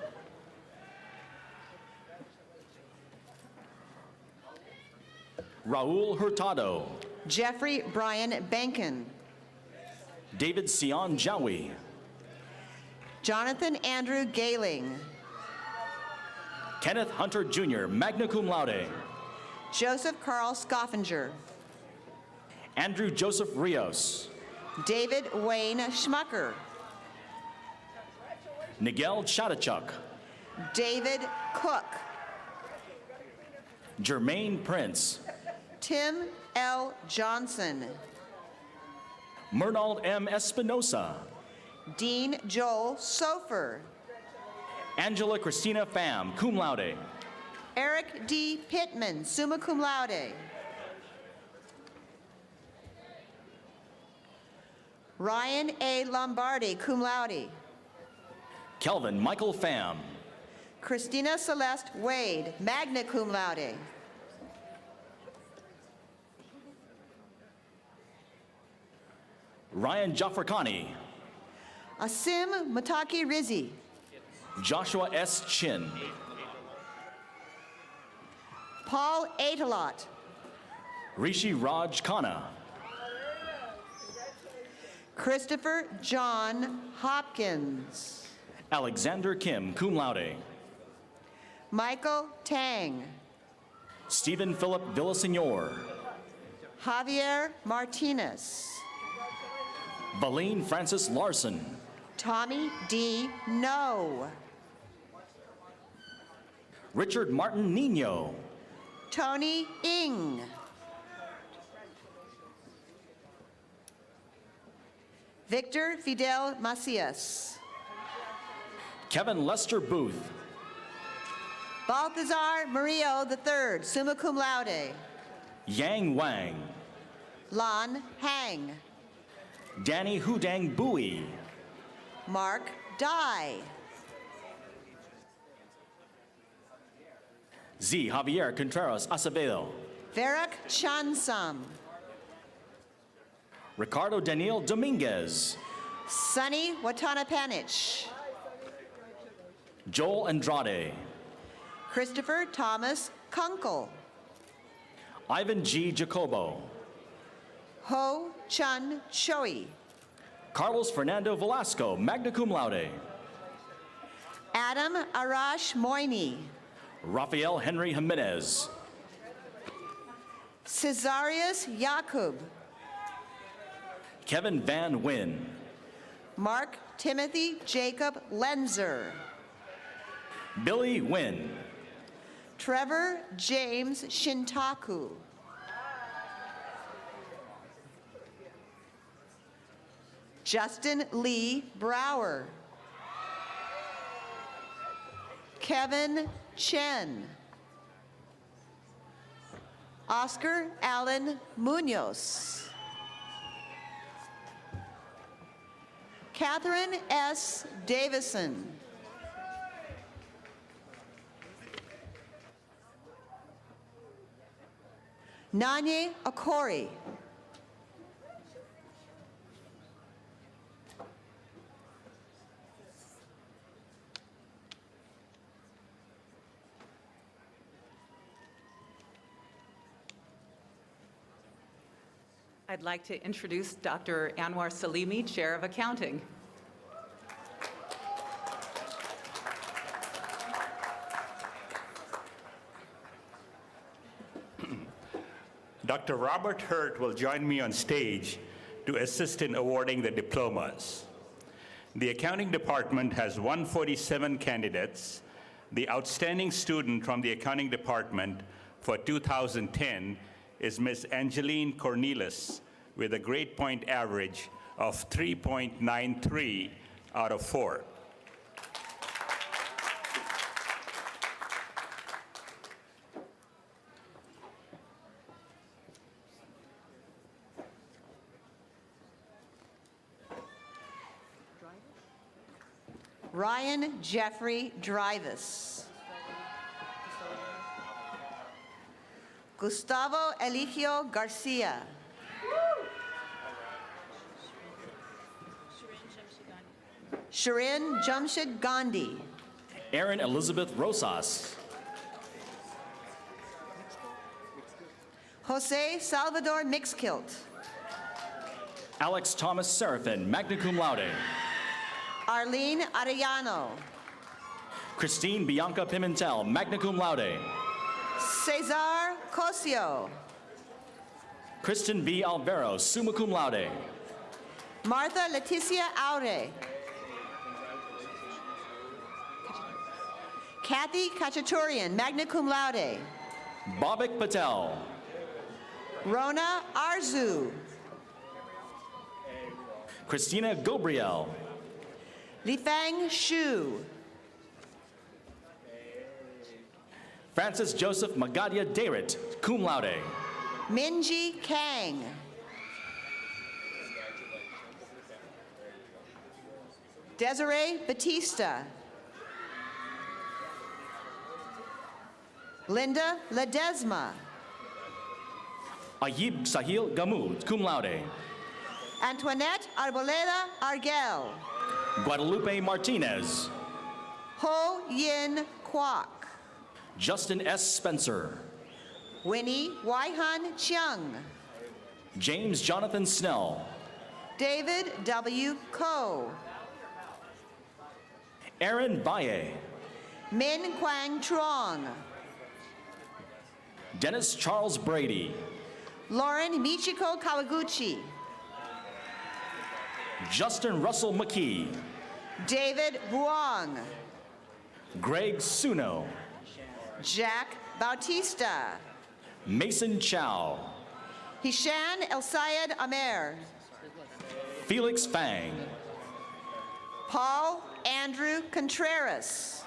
Raul Hurtado. Jeffrey Brian Bankin. David Sion Jawi. Jonathan Andrew Galing. Kenneth Hunter Jr., magna cum laude. Joseph Carl Scoffinger. Andrew Joseph Rios. David Wayne Schmucker. Nigel Chatachuk. David Cook. Jermaine Prince. Tim L. Johnson. Mernald M. Espinosa. Dean Joel Sofer. Angela Christina Pham, cum laude. Eric D. Pittman, summa cum laude. Ryan A. Lombardi, cum laude. Kelvin Michael Pham. Christina Celeste Wade, magna cum laude. Ryan Jaffarkhani. Asim Mataki Rizzi. Joshua S. Chin. Paul Atalot. Rishi Raj Khanna. Christopher John Hopkins. Alexander Kim, cum laude. Michael Tang. Stephen Philip Villasenor. Javier Martinez. Valine Francis Larson. Tommy D. No. Richard Martin Nino. Tony Ing. Victor Fidel Macias. Kevin Lester Booth. Balthazar Murillo III, summa cum laude. Yang Wang. Lan Hang. Danny Hudang Bui. Mark Dye. Z. Javier Contreras Acevedo. Varric Chansam. Ricardo Daniel Dominguez. Sonny Watanapanich. Joel Andrade. Christopher Thomas Kunkel. Ivan G. Jacobo. Ho Chun Choi. Carlos Fernando Velasco, magna cum laude. Adam Arash Moini. Rafael Henry Jimenez. Cesarius Yakub. Kevin Van Wyn. Mark Timothy Jacob Lenzer. Billy Wynn. Trevor James Shintaku. Justin Lee Brower. Kevin Chen. Oscar Allen Munoz. Catherine S. Davison. Nanye Akori. I'd like to introduce Dr. Anwar Salimi, Chair of Accounting. Dr. Robert Hurt will join me on stage to assist in awarding the diplomas. The accounting department has 147 candidates. The outstanding student from the accounting department for 2010 is Ms. Angeline Cornelis, with a grade point average of 3.93 out of 4. Ryan Jeffrey Drivus. Gustavo Eligio Garcia. Shirin Jamshid Gandhi. Erin Elizabeth Rosas. Jose Salvador Mixkilt. Alex Thomas Seraphin, magna cum laude. Arlene Arellano. Christine Bianca Pimentel, magna cum laude. Cesar Cosio. Kristen B. Alvaro, summa cum laude. Martha Leticia Aure. Kathy Kachaturian, magna cum laude. Bhavik Patel. Rona Arzu. Christina Gobriel. Lifang Shu. Francis Joseph Magadia Derit, cum laude. Minji Kang. Desiree Batista. Linda Ledesma. Ayib Sahil Gamud, cum laude. Antoinette Arboleda Arguel. Guadalupe Martinez. Ho Yin Kwok. Justin S. Spencer. Winnie Waihan Chiang. James Jonathan Snell. David W. Ko. Aaron Baye. Min Quang Truong. Dennis Charles Brady. Lauren Michiko Kawaguchi. Justin Russell McKee. David Vuong. Greg Suno. Jack Bautista. Mason Chow. Hishan El Sayed Amer. Felix Fang. Paul Andrew Contreras.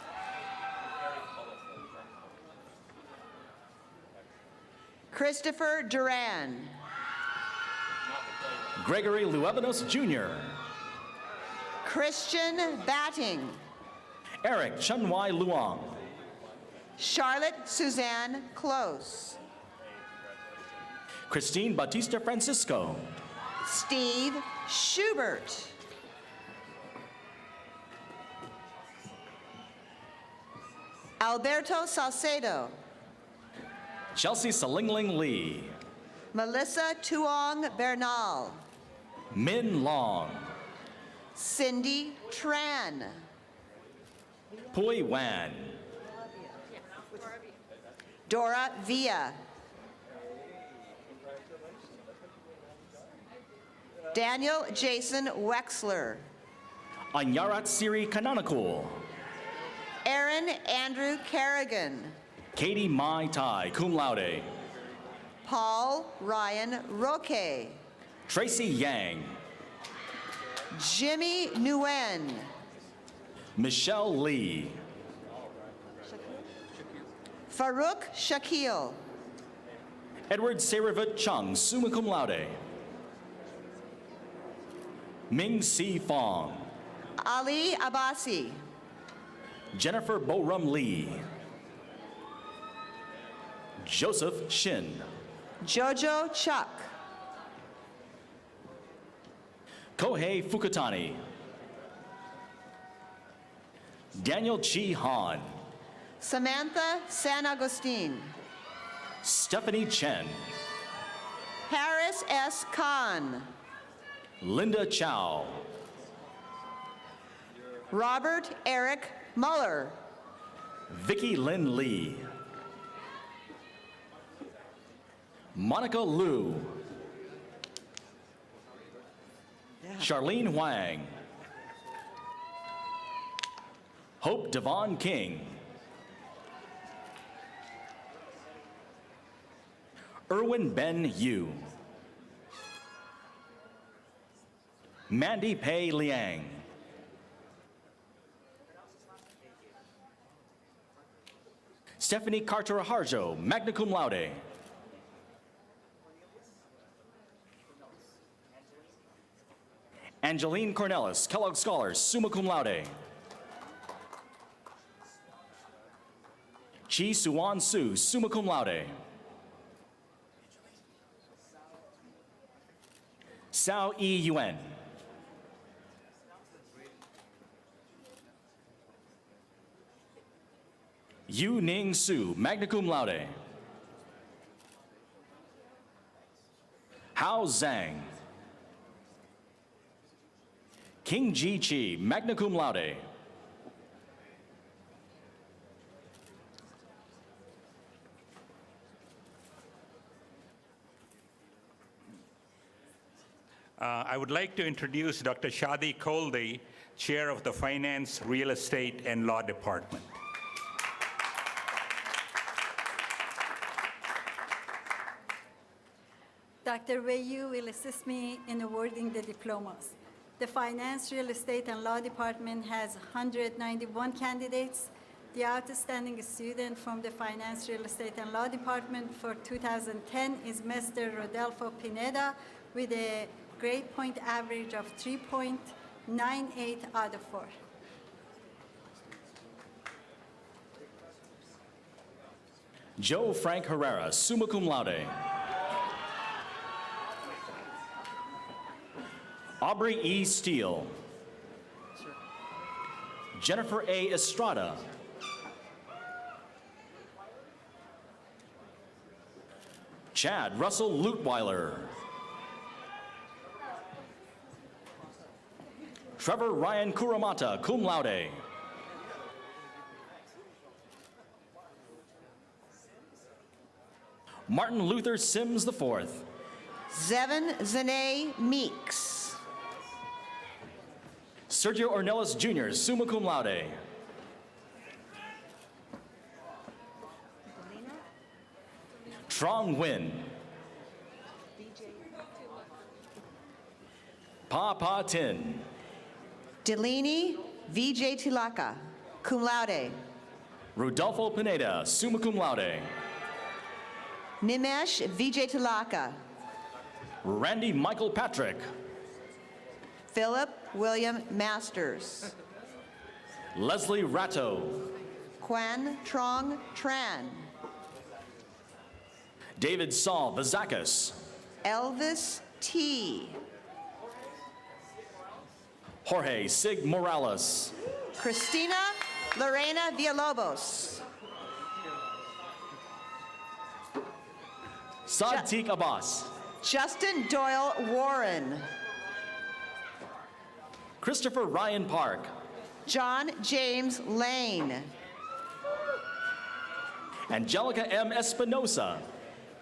Christopher Duran. Gregory Luevanos Jr. Christian Batting. Eric Chunwai Luong. Charlotte Suzanne Close. Christine Batista Francisco. Steve Schubert. Alberto Salcedo. Chelsea Salingling Lee. Melissa Tuong Bernal. Min Long. Cindy Tran. Pui Wan. Dora Villa. Daniel Jason Wexler. Anyarat Siri Kananakul. Aaron Andrew Kerrigan. Katie Mai Tai, cum laude. Paul Ryan Roque. Tracy Yang. Jimmy Nguyen. Michelle Lee. Farouk Shakil. Edward Saravut Chung, summa cum laude. Ming Si Fong. Ali Abbasi. Jennifer Borum Lee. Joseph Shin. Jojo Chuck. Kohei Fukutani. Daniel Chi Han. Samantha San Agustin. Stephanie Chen. Harris S. Khan. Linda Chow. Robert Eric Muller. Vicky Lynn Lee. Monica Liu. Charlene Huang. Hope Devon King. Erwin Ben Yu. Mandy Pei Liang. Stephanie Carter Harjo, magna cum laude. Angeline Cornelis, Kellogg Scholars, summa cum laude. Chi Suan Su, summa cum laude. Sao E. Yuen. Yu Ning Su, magna cum laude. Hao Zhang. King Ji Chi, magna cum laude. I would like to introduce Dr. Shadi Koldi, Chair of the Finance, Real Estate, and Law Department. Dr. Wayu will assist me in awarding the diplomas. The Finance, Real Estate, and Law Department has 191 candidates. The outstanding student from the Finance, Real Estate, and Law Department for 2010 is Mr. Rodolfo Pineda with a grade point average of 3.98 out of 4. Joe Frank Herrera, summa cum laude. Aubrey E. Steele. Jennifer A. Estrada. Chad Russell Lutweiler. Trevor Ryan Kuramata, cum laude. Martin Luther Sims IV. Zevin Zane Meeks. Sergio Ornelas Jr., summa cum laude. Trong Nguyen. Pa Pa Tin. Delaney Vijay Tilaka, cum laude. Rodolfo Pineda, summa cum laude. Nimesh Vijay Tilaka. Randy Michael Patrick. Philip William Masters. Leslie Ratto. Quan Trong Tran. David Saul Vazakis. Elvis T. Jorge Sig Morales. Christina Lorena Villalobos. Sadiq Abbas. Justin Doyle Warren. Christopher Ryan Park. John James Lane. Angelica M. Espinosa.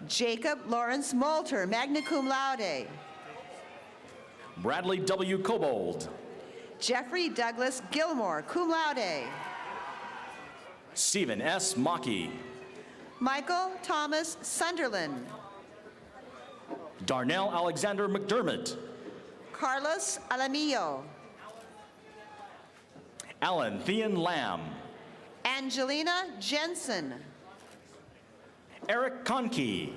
Jacob Lawrence Moulter, magna cum laude. Bradley W. Cobold. Jeffrey Douglas Gilmore, cum laude. Stephen S. Mackey. Michael Thomas Sunderland. Darnell Alexander McDermott. Carlos Alamillo. Alan Thean Lamb. Angelina Jensen. Eric Conkey.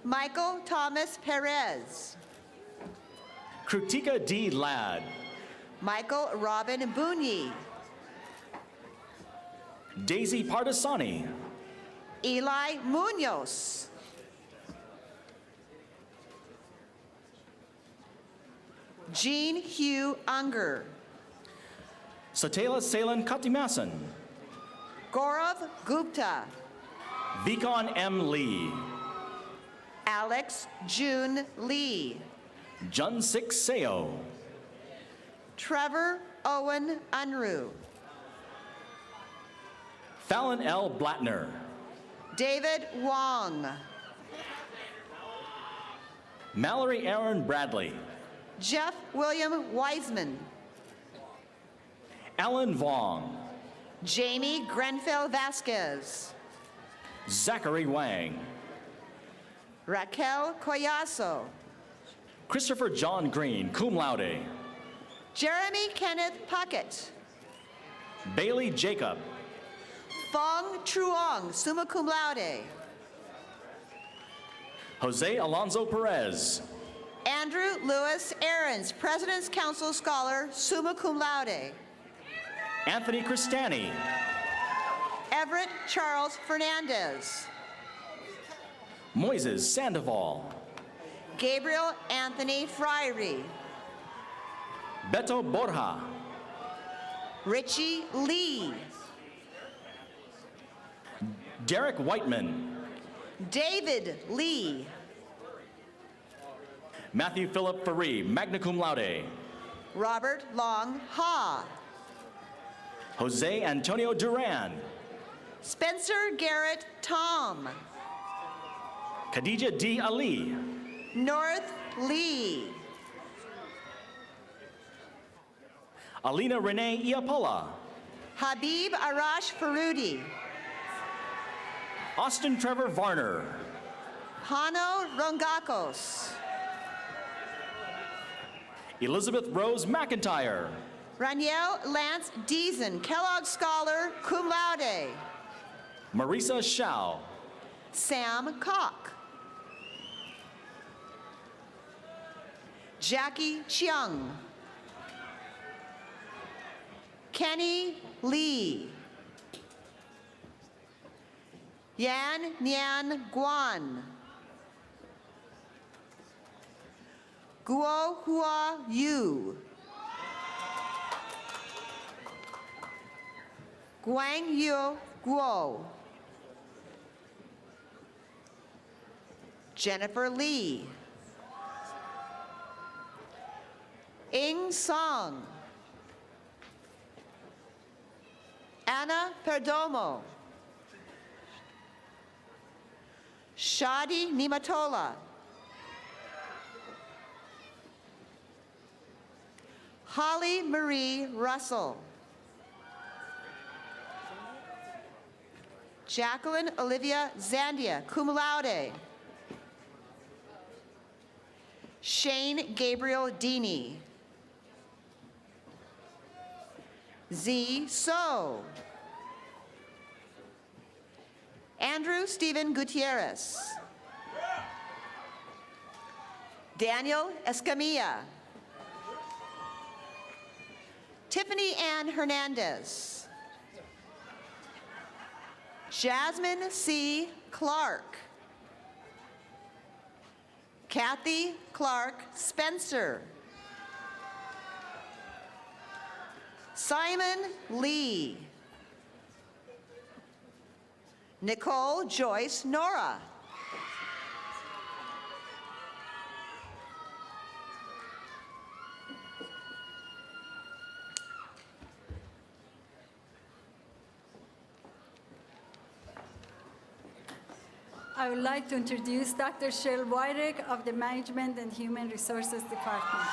Michael Thomas Perez. Krutika D. Ladd. Michael Robin Bunyi. Daisy Pardasani. Eli Munoz. Jean Hugh Unger. Satela Salen Katimasan. Gaurav Gupta. Vikon M. Lee. Alex June Lee. Junsik Seo. Trevor Owen Unruh. Fallon L. Blattner. David Wong. Mallory Aaron Bradley. Jeff William Wiseman. Alan Vong. Jamie Grenfell Vasquez. Zachary Wang. Raquel Collazo. Christopher John Green, cum laude. Jeremy Kenneth Puckett. Bailey Jacob. Fong Truong, summa cum laude. Jose Alonso Perez. Andrew Lewis Aarons, President's Council Scholar, summa cum laude. Anthony Cristani. Everett Charles Fernandez. Moises Sandoval. Gabriel Anthony Friary. Beto Borja. Richie Lee. Derek Whiteman. David Lee. Matthew Philip Faree, magna cum laude. Robert Long Ha. Jose Antonio Duran. Spencer Garrett Tom. Khadija D. Ali. North Lee. Alina Renee Iapola. Habib Arash Farudi. Austin Trevor Varner. Hano Rongakos. Elizabeth Rose McIntyre. Raniel Lance Deason, Kellogg Scholar, cum laude. Marisa Shao. Sam Koch. Jackie Chiang. Kenny Lee. Yan Nian Guan. Guo Hua Yu. Guang Yu Guo. Jennifer Lee. Ing Song. Anna Perdomo. Shadi Nimatola. Holly Marie Russell. Jacqueline Olivia Zandia, cum laude. Shane Gabriel Dini. Z. So. Andrew Stephen Gutierrez. Daniel Escamilla. Tiffany Ann Hernandez. Jasmine C. Clark. Kathy Clark Spencer. Simon Lee. Nicole Joyce Nora. I would like to introduce Dr. Cheryl Wyrick of the Management and Human Resources Department.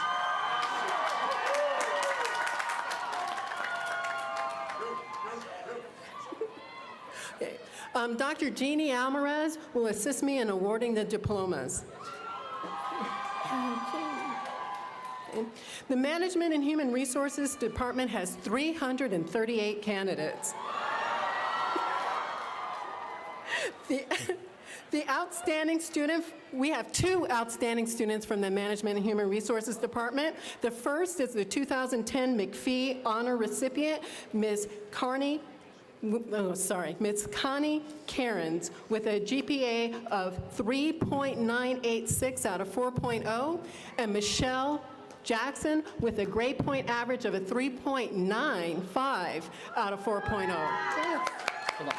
Dr. Jeannie Alvarez will assist me in awarding the diplomas. The Management and Human Resources Department has 338 candidates. The outstanding student, we have 2 outstanding students from the Management and Human Resources Department. The first is the 2010 McPhee Honor recipient, Ms. Connie Cairns, with a GPA of 3.986 out of 4.0, and Michelle Jackson with a grade point average of a 3.95 out of 4.0. Hold on.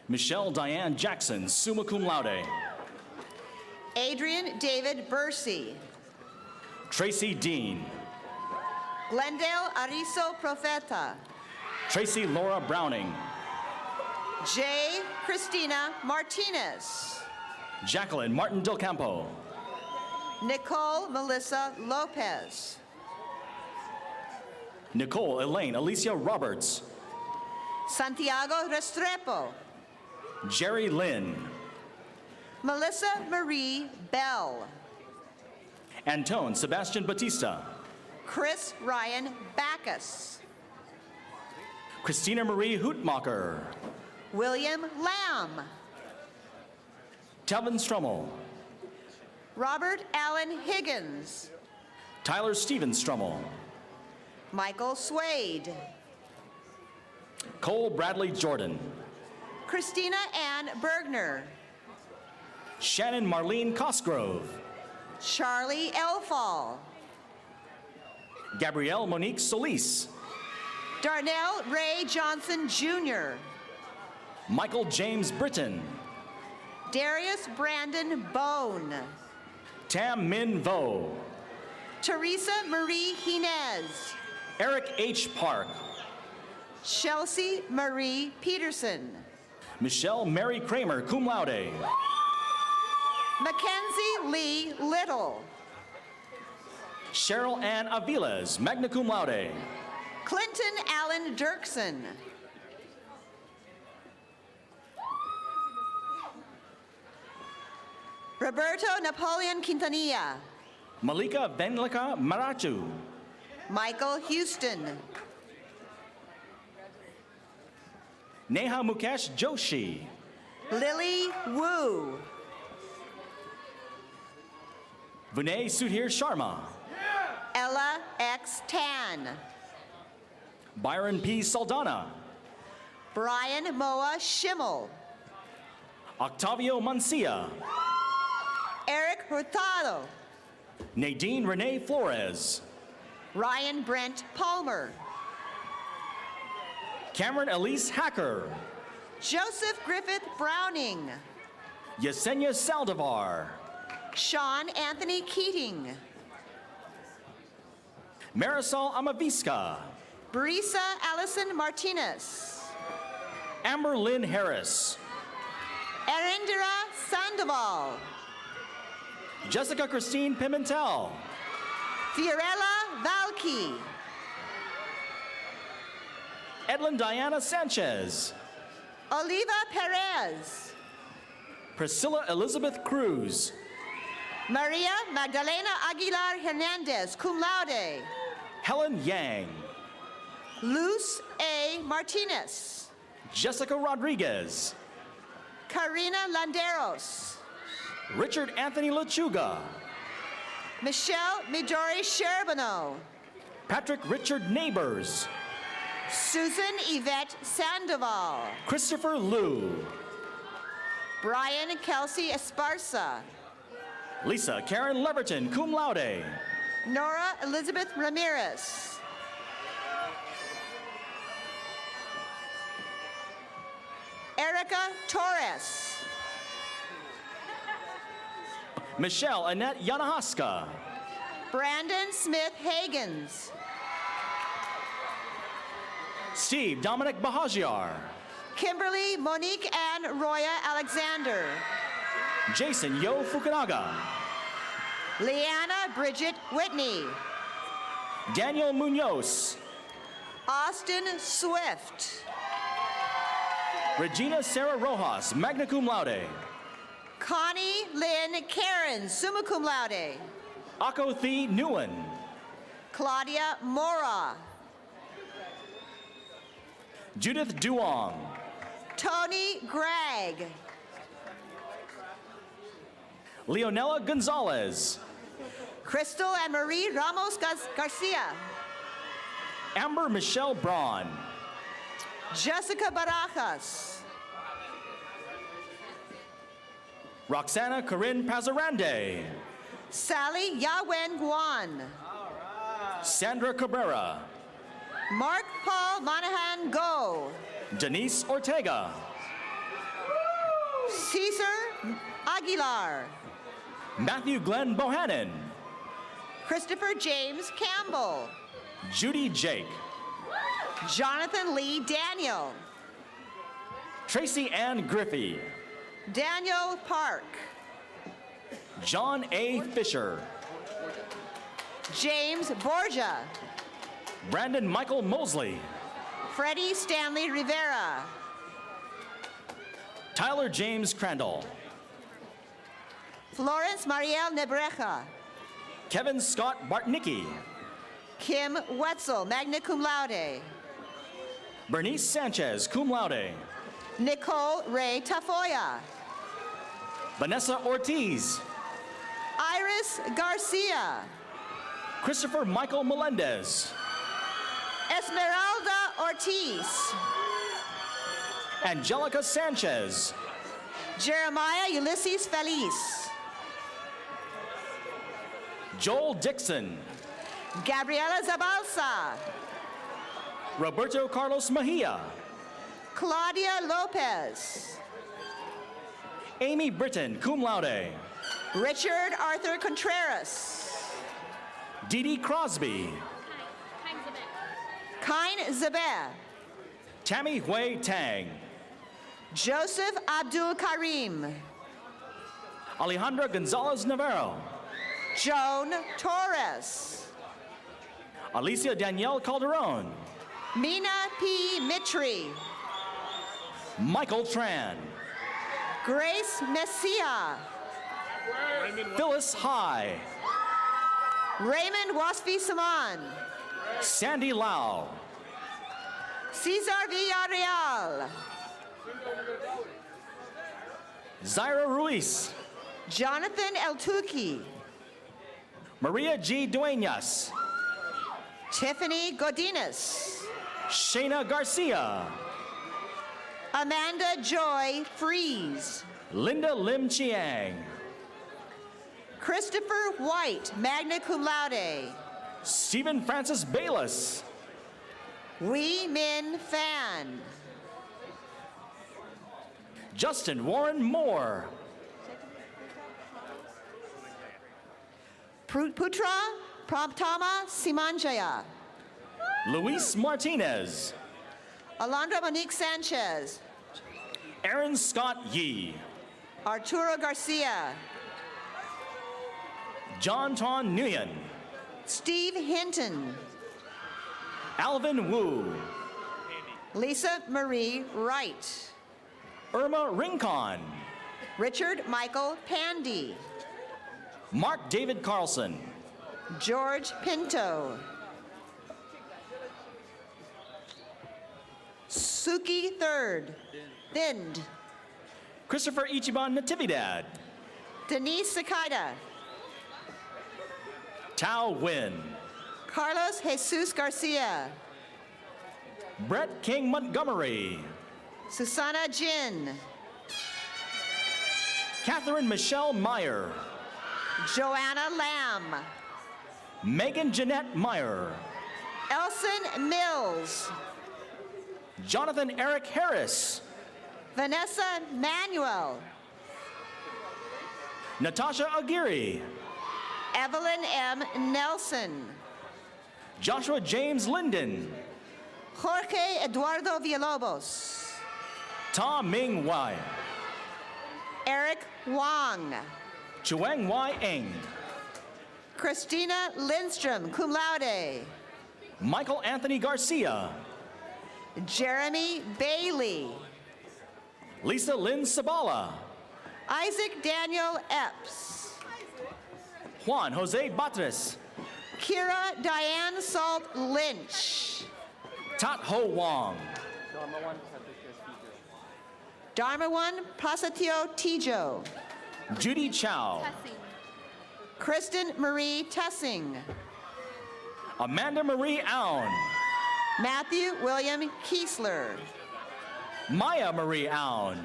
Michelle Diane Jackson, summa cum laude. Adrian David Bursey. Tracy Dean. Glendale Ariso Profeta. Tracy Laura Browning. J. Christina Martinez. Jacqueline Martin Del Campo. Nicole Melissa Lopez. Nicole Elaine Alicia Roberts. Santiago Restrepo. Jerry Lynn. Melissa Marie Bell. Antone Sebastian Batista. Chris Ryan Backus. Christina Marie Hootmacher. William Lamb. Telvin Strummel. Robert Allen Higgins. Tyler Steven Strummel. Michael Swade. Cole Bradley Jordan. Christina Ann Bergner. Shannon Marlene Cosgrove. Charlie Elfall. Gabrielle Monique Solis. Darnell Ray Johnson Jr. Michael James Britton. Darius Brandon Bone. Tam Min Vo. Teresa Marie Jinez. Eric H. Park. Chelsea Marie Peterson. Michelle Mary Kramer, cum laude. Mackenzie Lee Little. Cheryl Ann Aviles, magna cum laude. Clinton Allen Dirksen. Roberto Napoleon Quintanilla. Malika Venlika Marachu. Michael Houston. Neha Mukesh Joshi. Lily Wu. Vinay Sudhir Sharma. Ella X. Tan. Byron P. Saldana. Brian Moa Schimmel. Octavio Mancia. Eric Hurtado. Nadine Renee Flores. Ryan Brent Palmer. Cameron Elise Hacker. Joseph Griffith Browning. Yesenia Saldivar. Sean Anthony Keating. Marisol Amavisca. Brisa Allison Martinez. Amber Lynn Harris. Arindira Sandoval. Jessica Christine Pimentel. Fiorella Valky. Edlin Diana Sanchez. Oliva Perez. Priscilla Elizabeth Cruz. Maria Magdalena Aguilar Hernandez, cum laude. Helen Yang. Luz A. Martinez. Jessica Rodriguez. Karina Landeros. Richard Anthony Lechuga. Michelle Midori Sherbano. Patrick Richard Neighbors. Susan Yvette Sandoval. Christopher Liu. Brian Kelsey Esparza. Lisa Karen Leverton, cum laude. Nora Elizabeth Ramirez. Erica Torres. Michelle Annette Yanahaska. Brandon Smith Hagens. Steve Dominic Bahajiar. Kimberly Monique Ann Roya Alexander. Jason Yo Fukunaga. Leanna Bridget Whitney. Daniel Munoz. Austin Swift. Regina Sarah Rojas, magna cum laude. Connie Lynn Karen, summa cum laude. Akothi Nguyen. Claudia Mora. Judith Duong. Tony Gregg. Leonela Gonzalez. Crystal and Marie Ramos Garcia. Amber Michelle Braun. Jessica Barajas. Roxana Corinne Pazarande. Sally Yawen Guan. Sandra Cabrera. Mark Paul Monahan Go. Denise Ortega. Cesar Aguilar. Matthew Glenn Bohannon. Christopher James Campbell. Judy Jake. Jonathan Lee Daniel. Tracy Ann Griffey. Daniel Park. John A. Fisher. James Borgia. Brandon Michael Mosley. Freddie Stanley Rivera. Tyler James Crandall. Florence Mariel Nebreja. Kevin Scott Bartnicki. Kim Wetzel, magna cum laude. Bernice Sanchez, cum laude. Nicole Ray Tafoya. Vanessa Ortiz. Iris Garcia. Christopher Michael Melendez. Esmeralda Ortiz. Angelica Sanchez. Jeremiah Ulysses Feliz. Joel Dixon. Gabriela Zabalza. Roberto Carlos Mejia. Claudia Lopez. Amy Britton, cum laude. Richard Arthur Contreras. Dee Dee Crosby. Kain Zabeh. Tammy Hui Tang. Joseph Abdul Karim. Alejandra Gonzalez Navarro. Joan Torres. Alicia Danielle Calderon. Mina P. Mitri. Michael Tran. Grace Messia. Phyllis High. Raymond Wasfi Saman. Sandy Lau. Cesar Villarreal. Zaira Ruiz. Jonathan El Tuki. Maria G. Duenas. Tiffany Godinez. Shayna Garcia. Amanda Joy Freeze. Linda Lim Chiang. Christopher White, magna cum laude. Stephen Francis Bayless. Wee Min Fan. Justin Warren Moore. Putra Prabtama Simanjaya. Luis Martinez. Alondra Monique Sanchez. Aaron Scott Yee. Arturo Garcia. John Ton Nguyen. Steve Hinton. Alvin Wu. Lisa Marie Wright. Irma Rincon. Richard Michael Pandy. Mark David Carlson. George Pinto. Suki Third. Thind. Christopher Ichiban Natividad. Denise Sakida. Tao Win. Carlos Jesus Garcia. Brett King Montgomery. Susana Jin. Catherine Michelle Meyer. Joanna Lamb. Megan Jeanette Meyer. Elson Mills. Jonathan Eric Harris. Vanessa Manuel. Natasha Aguirre. Evelyn M. Nelson. Joshua James Linden. Jorge Eduardo Villalobos. Tom Ming Wai. Eric Wong. Chuang Wai Eng. Christina Lindstrom, cum laude. Michael Anthony Garcia. Jeremy Bailey. Lisa Lynn Sabala. Isaac Daniel Epps. Juan Jose Batres. Kira Diane Salt Lynch. Tat Ho Wong. Dharmawan Pasatio Tijo. Judy Chow. Kristen Marie Tessing. Amanda Marie Aun. Matthew William Kiesler. Maya Marie Aun.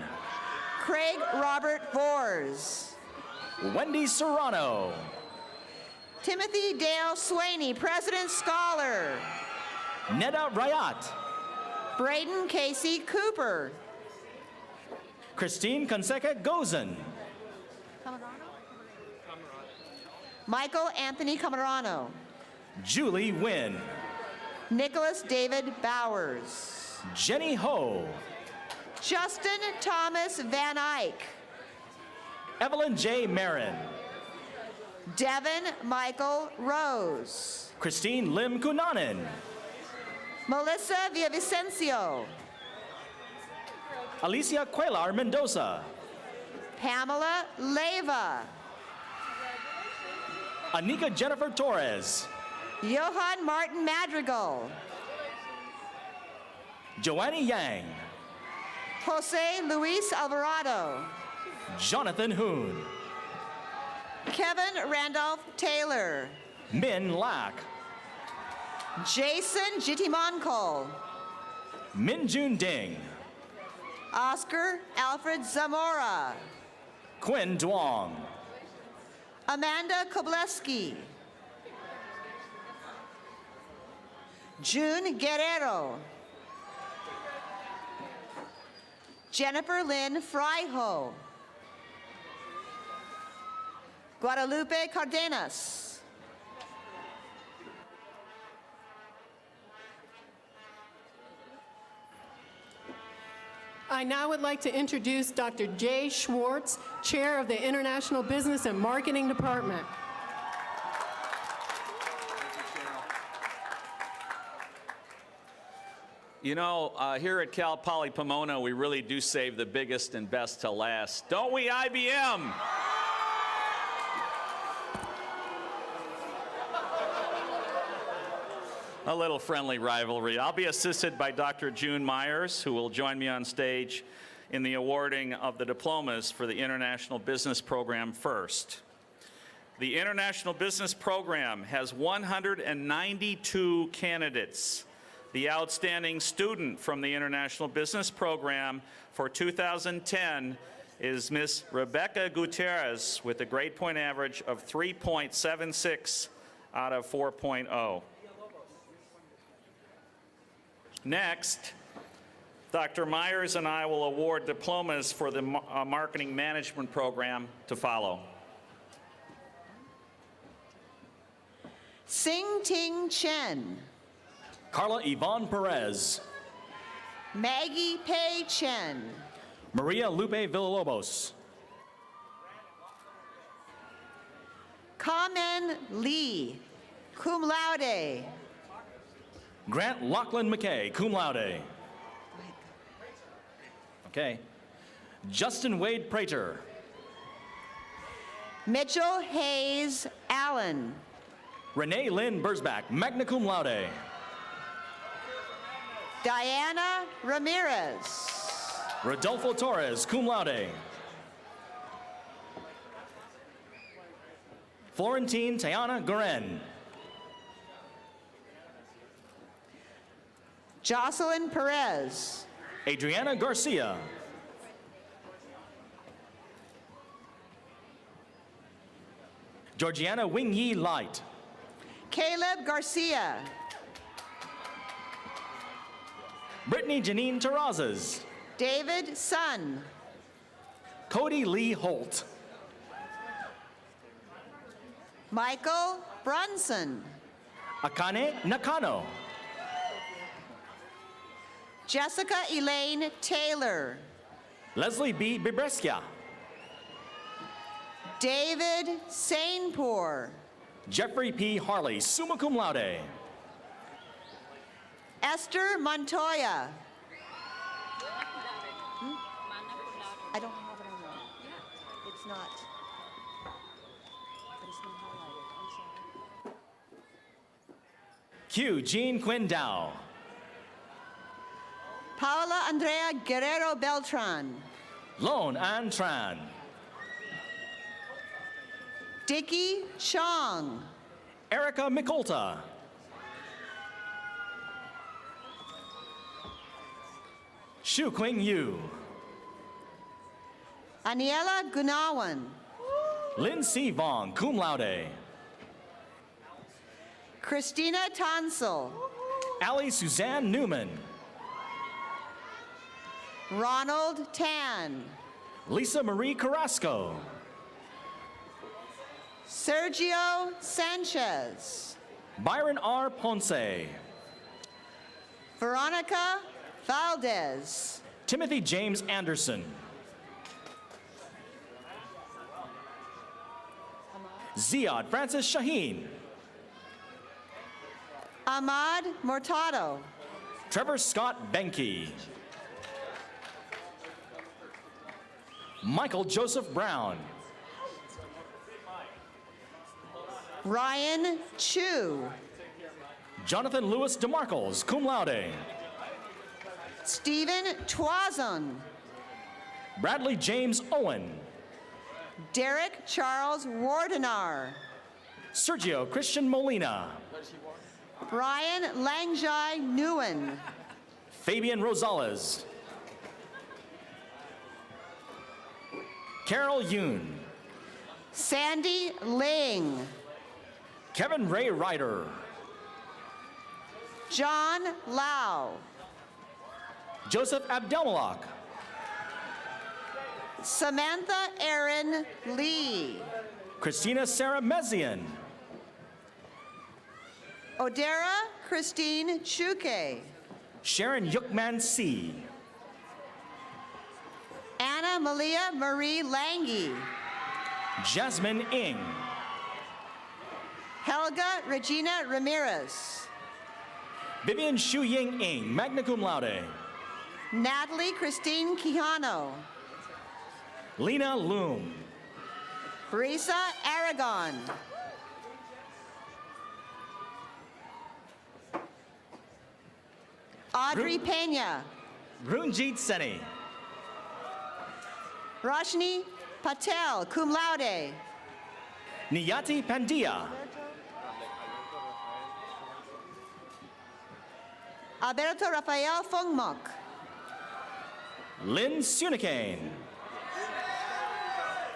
Craig Robert Vors. Wendy Serrano. Timothy Dale Swaney, President Scholar. Neda Rayat. Braden Casey Cooper. Christine Conseca Gozen. Michael Anthony Camarano. Julie Wynn. Nicholas David Bowers. Jenny Ho. Justin Thomas Van Eyck. Evelyn J. Marin. Devin Michael Rose. Christine Lim Kunanen. Melissa Villavicencio. Alicia Cuellar Mendoza. Pamela Leyva. Anika Jennifer Torres. Johann Martin Madrigal. Joanny Yang. Jose Luis Alvarado. Jonathan Hoon. Kevin Randolph Taylor. Min Lack. Jason Jitimankol. Min Jun Ding. Oscar Alfred Zamora. Quinn Duong. Amanda Kobleski. June Guerrero. Jennifer Lynn Fryho. Guadalupe Cardenas. I now would like to introduce Dr. Jay Schwartz, Chair of the International Business and Marketing Department. You know, here at Cal Poly Pomona, we really do save the biggest and best to last. Don't we, IBM? A little friendly rivalry. I'll be assisted by Dr. June Myers, who will join me on stage in the awarding of the diplomas for the International Business Program first. The International Business Program has 192 candidates. The outstanding student from the International Business Program for 2010 is Ms. Rebecca Gutierrez with a grade point average of 3.76 out of 4.0. Next, Dr. Myers and I will award diplomas for the Marketing Management Program to follow. Sing Ting Chen. Carla Yvonne Perez. Maggie Pei Chen. Maria Lupe Villalobos. Kamen Lee, cum laude. Grant Lachlan McKay, cum laude. Okay. Justin Wade Prater. Mitchell Hayes Allen. Renee Lynn Bursback, magna cum laude. Diana Ramirez. Rodolfo Torres, cum laude. Florentine Tayana Goren. Jocelyn Perez. Adriana Garcia. Georgiana Wing Yi Light. Caleb Garcia. Brittany Janine Terrazas. David Sun. Cody Lee Holt. Michael Brunson. Akane Nakano. Jessica Elaine Taylor. Leslie B. Bibreskia. David Sainpour. Jeffrey P. Harley, summa cum laude. Esther Montoya. I don't have it on there. It's not. But it's not highlighted. I'm sorry. Q. Jean Quinn Dow. Paula Andrea Guerrero Beltran. Lone An Tran. Dickie Chong. Erica Mikolta. Shu Qing Yu. Aniela Gunawan. Lin C. Vong, cum laude. Christina Tonsel. Allie Suzanne Newman. Ronald Tan. Lisa Marie Carrasco. Sergio Sanchez. Byron R. Ponce. Veronica Valdez. Timothy James Anderson. Ziad Francis Shaheen. Ahmad Mortado. Trevor Scott Benke. Michael Joseph Brown. Ryan Chu. Jonathan Lewis DeMarcos, cum laude. Stephen Twazon. Bradley James Owen. Derek Charles Wardenar. Sergio Christian Molina. Brian Langjai Nguyen. Fabian Rosales. Carol Yoon. Sandy Ling. Kevin Ray Ryder. John Lau. Joseph Abdelmalak. Samantha Erin Lee. Christina Sarah Mezian. Odera Christine Chuke. Sharon Yukman C. Anna Malia Marie Lange. Jasmine Ng. Helga Regina Ramirez. Vivian Shu Ying Ng, magna cum laude. Natalie Christine Quijano. Lena Loom. Brisa Aragon. Audrey Pena. Runjit Seni. Rashni Patel, cum laude. Niyati Pandia. Alberto Rafael Fongmok. Lynn Sunikane.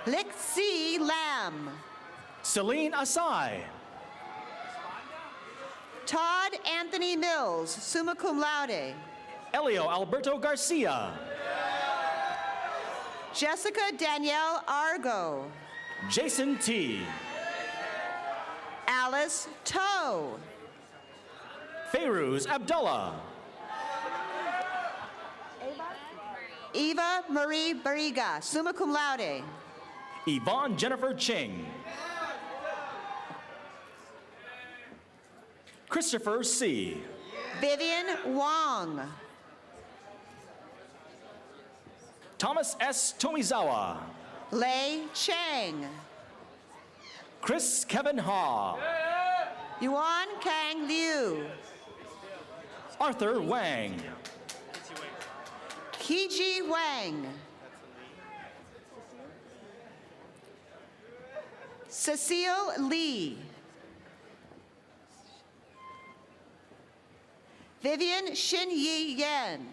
Lixi Lam. Celine Asai. Todd Anthony Mills, summa cum laude. Elio Alberto Garcia. Jessica Danielle Argo. Jason T. Alice Toe. Feiruz Abdullah. Eva Marie Barriga, summa cum laude. Yvonne Jennifer Ching. Christopher C. Vivian Wong. Thomas S. Tomizawa. Lei Chang. Chris Kevin Ha. Yuan Kang Liu. Arthur Wang. Kiji Wang. Cecile Lee. Vivian Shin Yi Yen.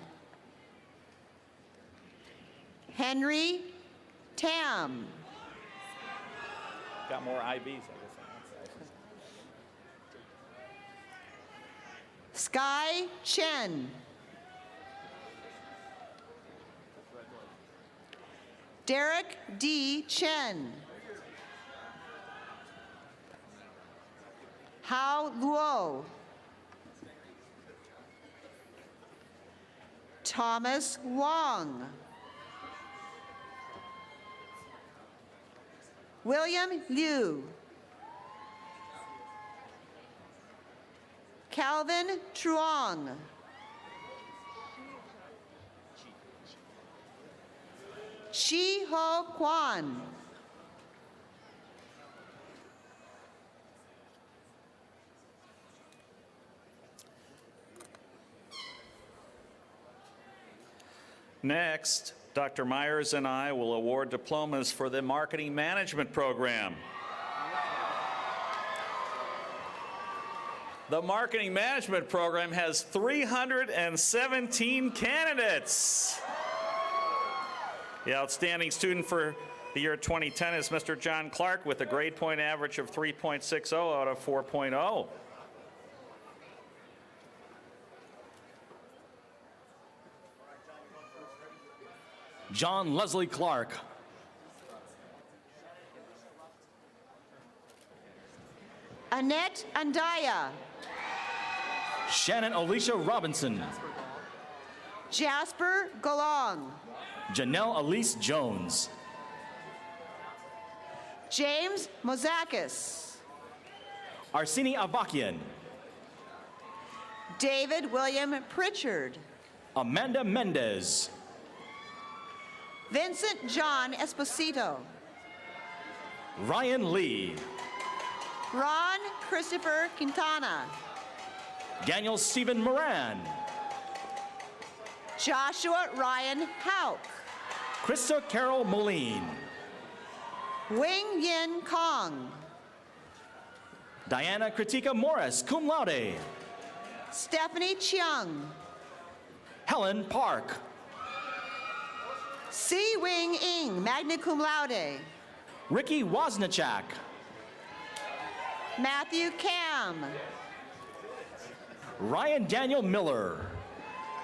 Henry Tam. Got more IVs, I guess. Sky Chen. Derek D. Chen. Hao Luo. Thomas Wong. William Liu. Calvin Truong. Shi Ho Kwan. Next, Dr. Myers and I will award diplomas for the Marketing Management Program. The Marketing Management Program has 317 candidates. The outstanding student for the year 2010 is Mr. John Clark with a grade point average of 3.60 out of 4.0. John Leslie Clark. Annette Andaya. Shannon Alicia Robinson. Jasper Golong. Janelle Elise Jones. James Mozakis. Arsini Avakian. David William Pritchard. Amanda Mendez. Vincent John Esposito. Ryan Lee. Ron Christopher Quintana. Daniel Stephen Moran. Joshua Ryan Hauk. Krista Carol Moline. Wing Yin Kong. Diana Kritika Morris, cum laude. Stephanie Chiang. Helen Park. Si Wing Ing, magna cum laude. Ricky Wozniak. Matthew Cam. Ryan Daniel Miller.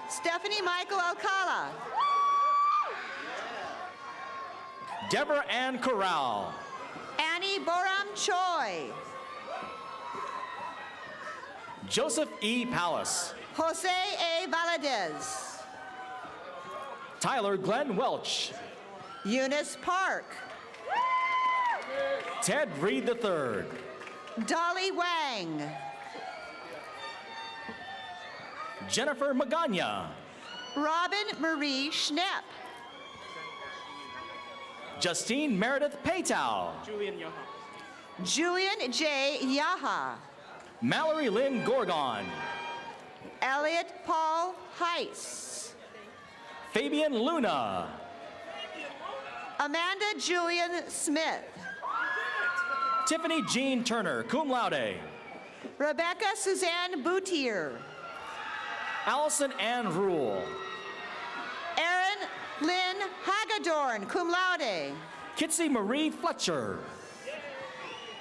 Stephanie Michael Alcala. Deborah Ann Corral. Annie Boram Choi. Joseph E. Palace. Jose A. Valadez. Tyler Glenn Welch. Eunice Park. Ted Reed III. Dolly Wang. Jennifer Magana. Robin Marie Schnepp. Justine Meredith Paytow. Julian J. Yaha. Mallory Lynn Gorgon. Elliot Paul Heiss. Fabian Luna. Amanda Julian Smith. Tiffany Jean Turner, cum laude. Rebecca Suzanne Boutier. Allison Ann Rule. Erin Lynn Hagedorn, cum laude. Kitsy Marie Fletcher.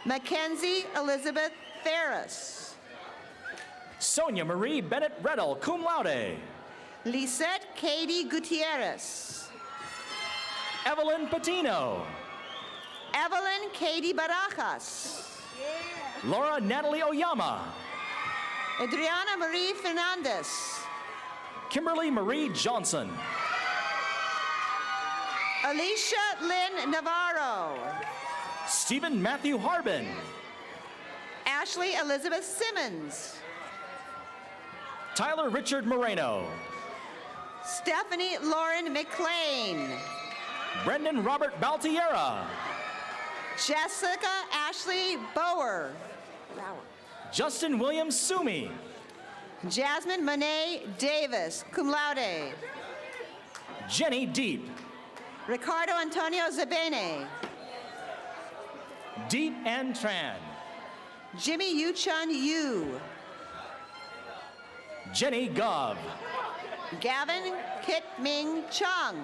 Mackenzie Elizabeth Ferris. Sonia Marie Bennett Reddle, cum laude. Lisette Katie Gutierrez. Evelyn Patino. Evelyn Katie Barajas. Laura Natalie Oyama. Adriana Marie Fernandez. Kimberly Marie Johnson. Alicia Lynn Navarro. Stephen Matthew Harbin. Ashley Elizabeth Simmons. Tyler Richard Moreno. Stephanie Lauren McLean. Brendan Robert Baltiera. Jessica Ashley Bower. Justin Williams Sumi. Jasmine Monet Davis, cum laude. Jenny Deep. Ricardo Antonio Zabene. Deep and Tran. Jimmy Yu-Chun Yu. Jenny Gov. Gavin Kit Ming Chung.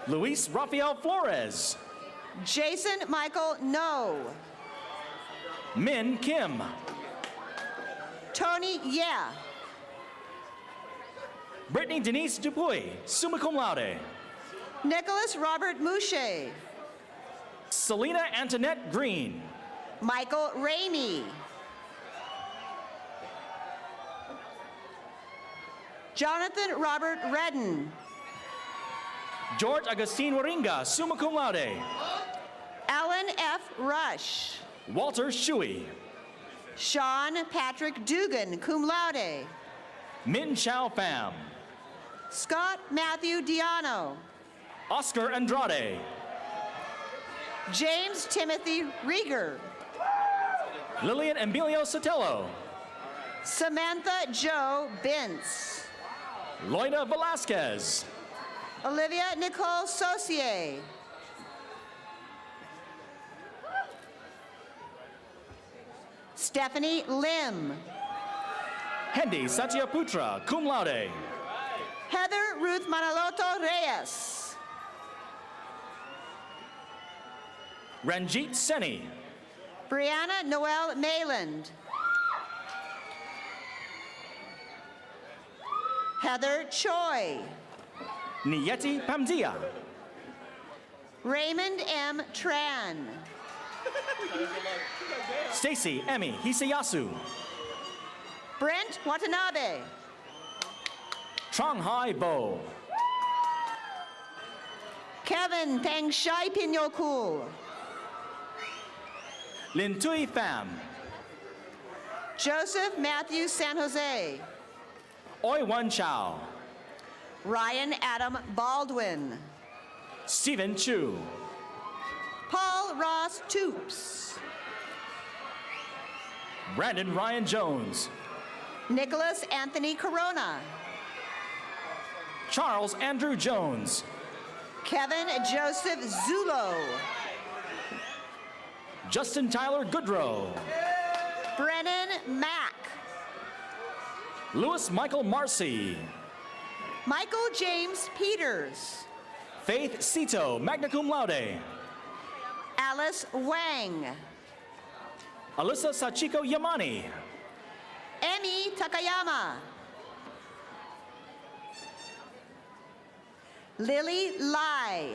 Luis Rafael Flores. Jason Michael No. Min Kim. Tony Yeah. Brittany Denise Dupuy, summa cum laude. Nicholas Robert Mouche. Selena Antoinette Green. Michael Ramey. Jonathan Robert Redden. George Agustin Waringa, summa cum laude. Alan F. Rush. Walter Shui. Sean Patrick Dugan, cum laude. Min Chao Pham. Scott Matthew Diano. Oscar Andrade. James Timothy Rieger. Lillian Emilio Sotelo. Samantha Joe Bintz. Loida Velasquez. Olivia Nicole Saucier. Stephanie Lim. Hendy Satyaputra, cum laude. Heather Ruth Manaloto Reyes. Ranjit Seni. Brianna Noel Mayland. Heather Choi. Nieti Pamdia. Raymond M. Tran. Stacy Emmy Hisayasu. Brent Watanabe. Tranghai Bo. Kevin Peng Shai Pinyokul. Lintui Pham. Joseph Matthew San Jose. Oi Wan Chow. Ryan Adam Baldwin. Stephen Chu. Paul Ross Toops. Brandon Ryan Jones. Nicholas Anthony Corona. Charles Andrew Jones. Kevin Joseph Zulo. Justin Tyler Goodrow. Brennan Mack. Louis Michael Marcy. Michael James Peters. Faith Cito, magna cum laude. Alice Wang. Alyssa Sachiko Yamani. Emi Takayama. Lily Lai.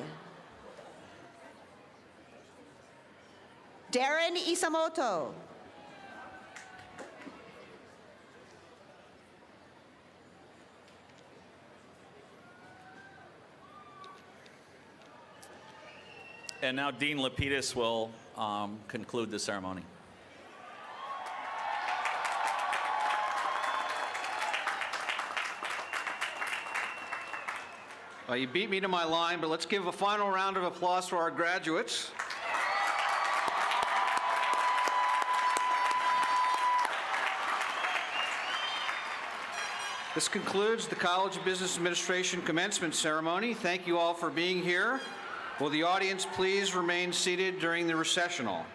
Darren Isamoto. And now Dean Lapidus will conclude the ceremony. You beat me to my line, but let's give a final round of applause for our graduates. This concludes the College of Business Administration commencement ceremony. Thank you all for being here. Will the audience please remain seated during the recessional?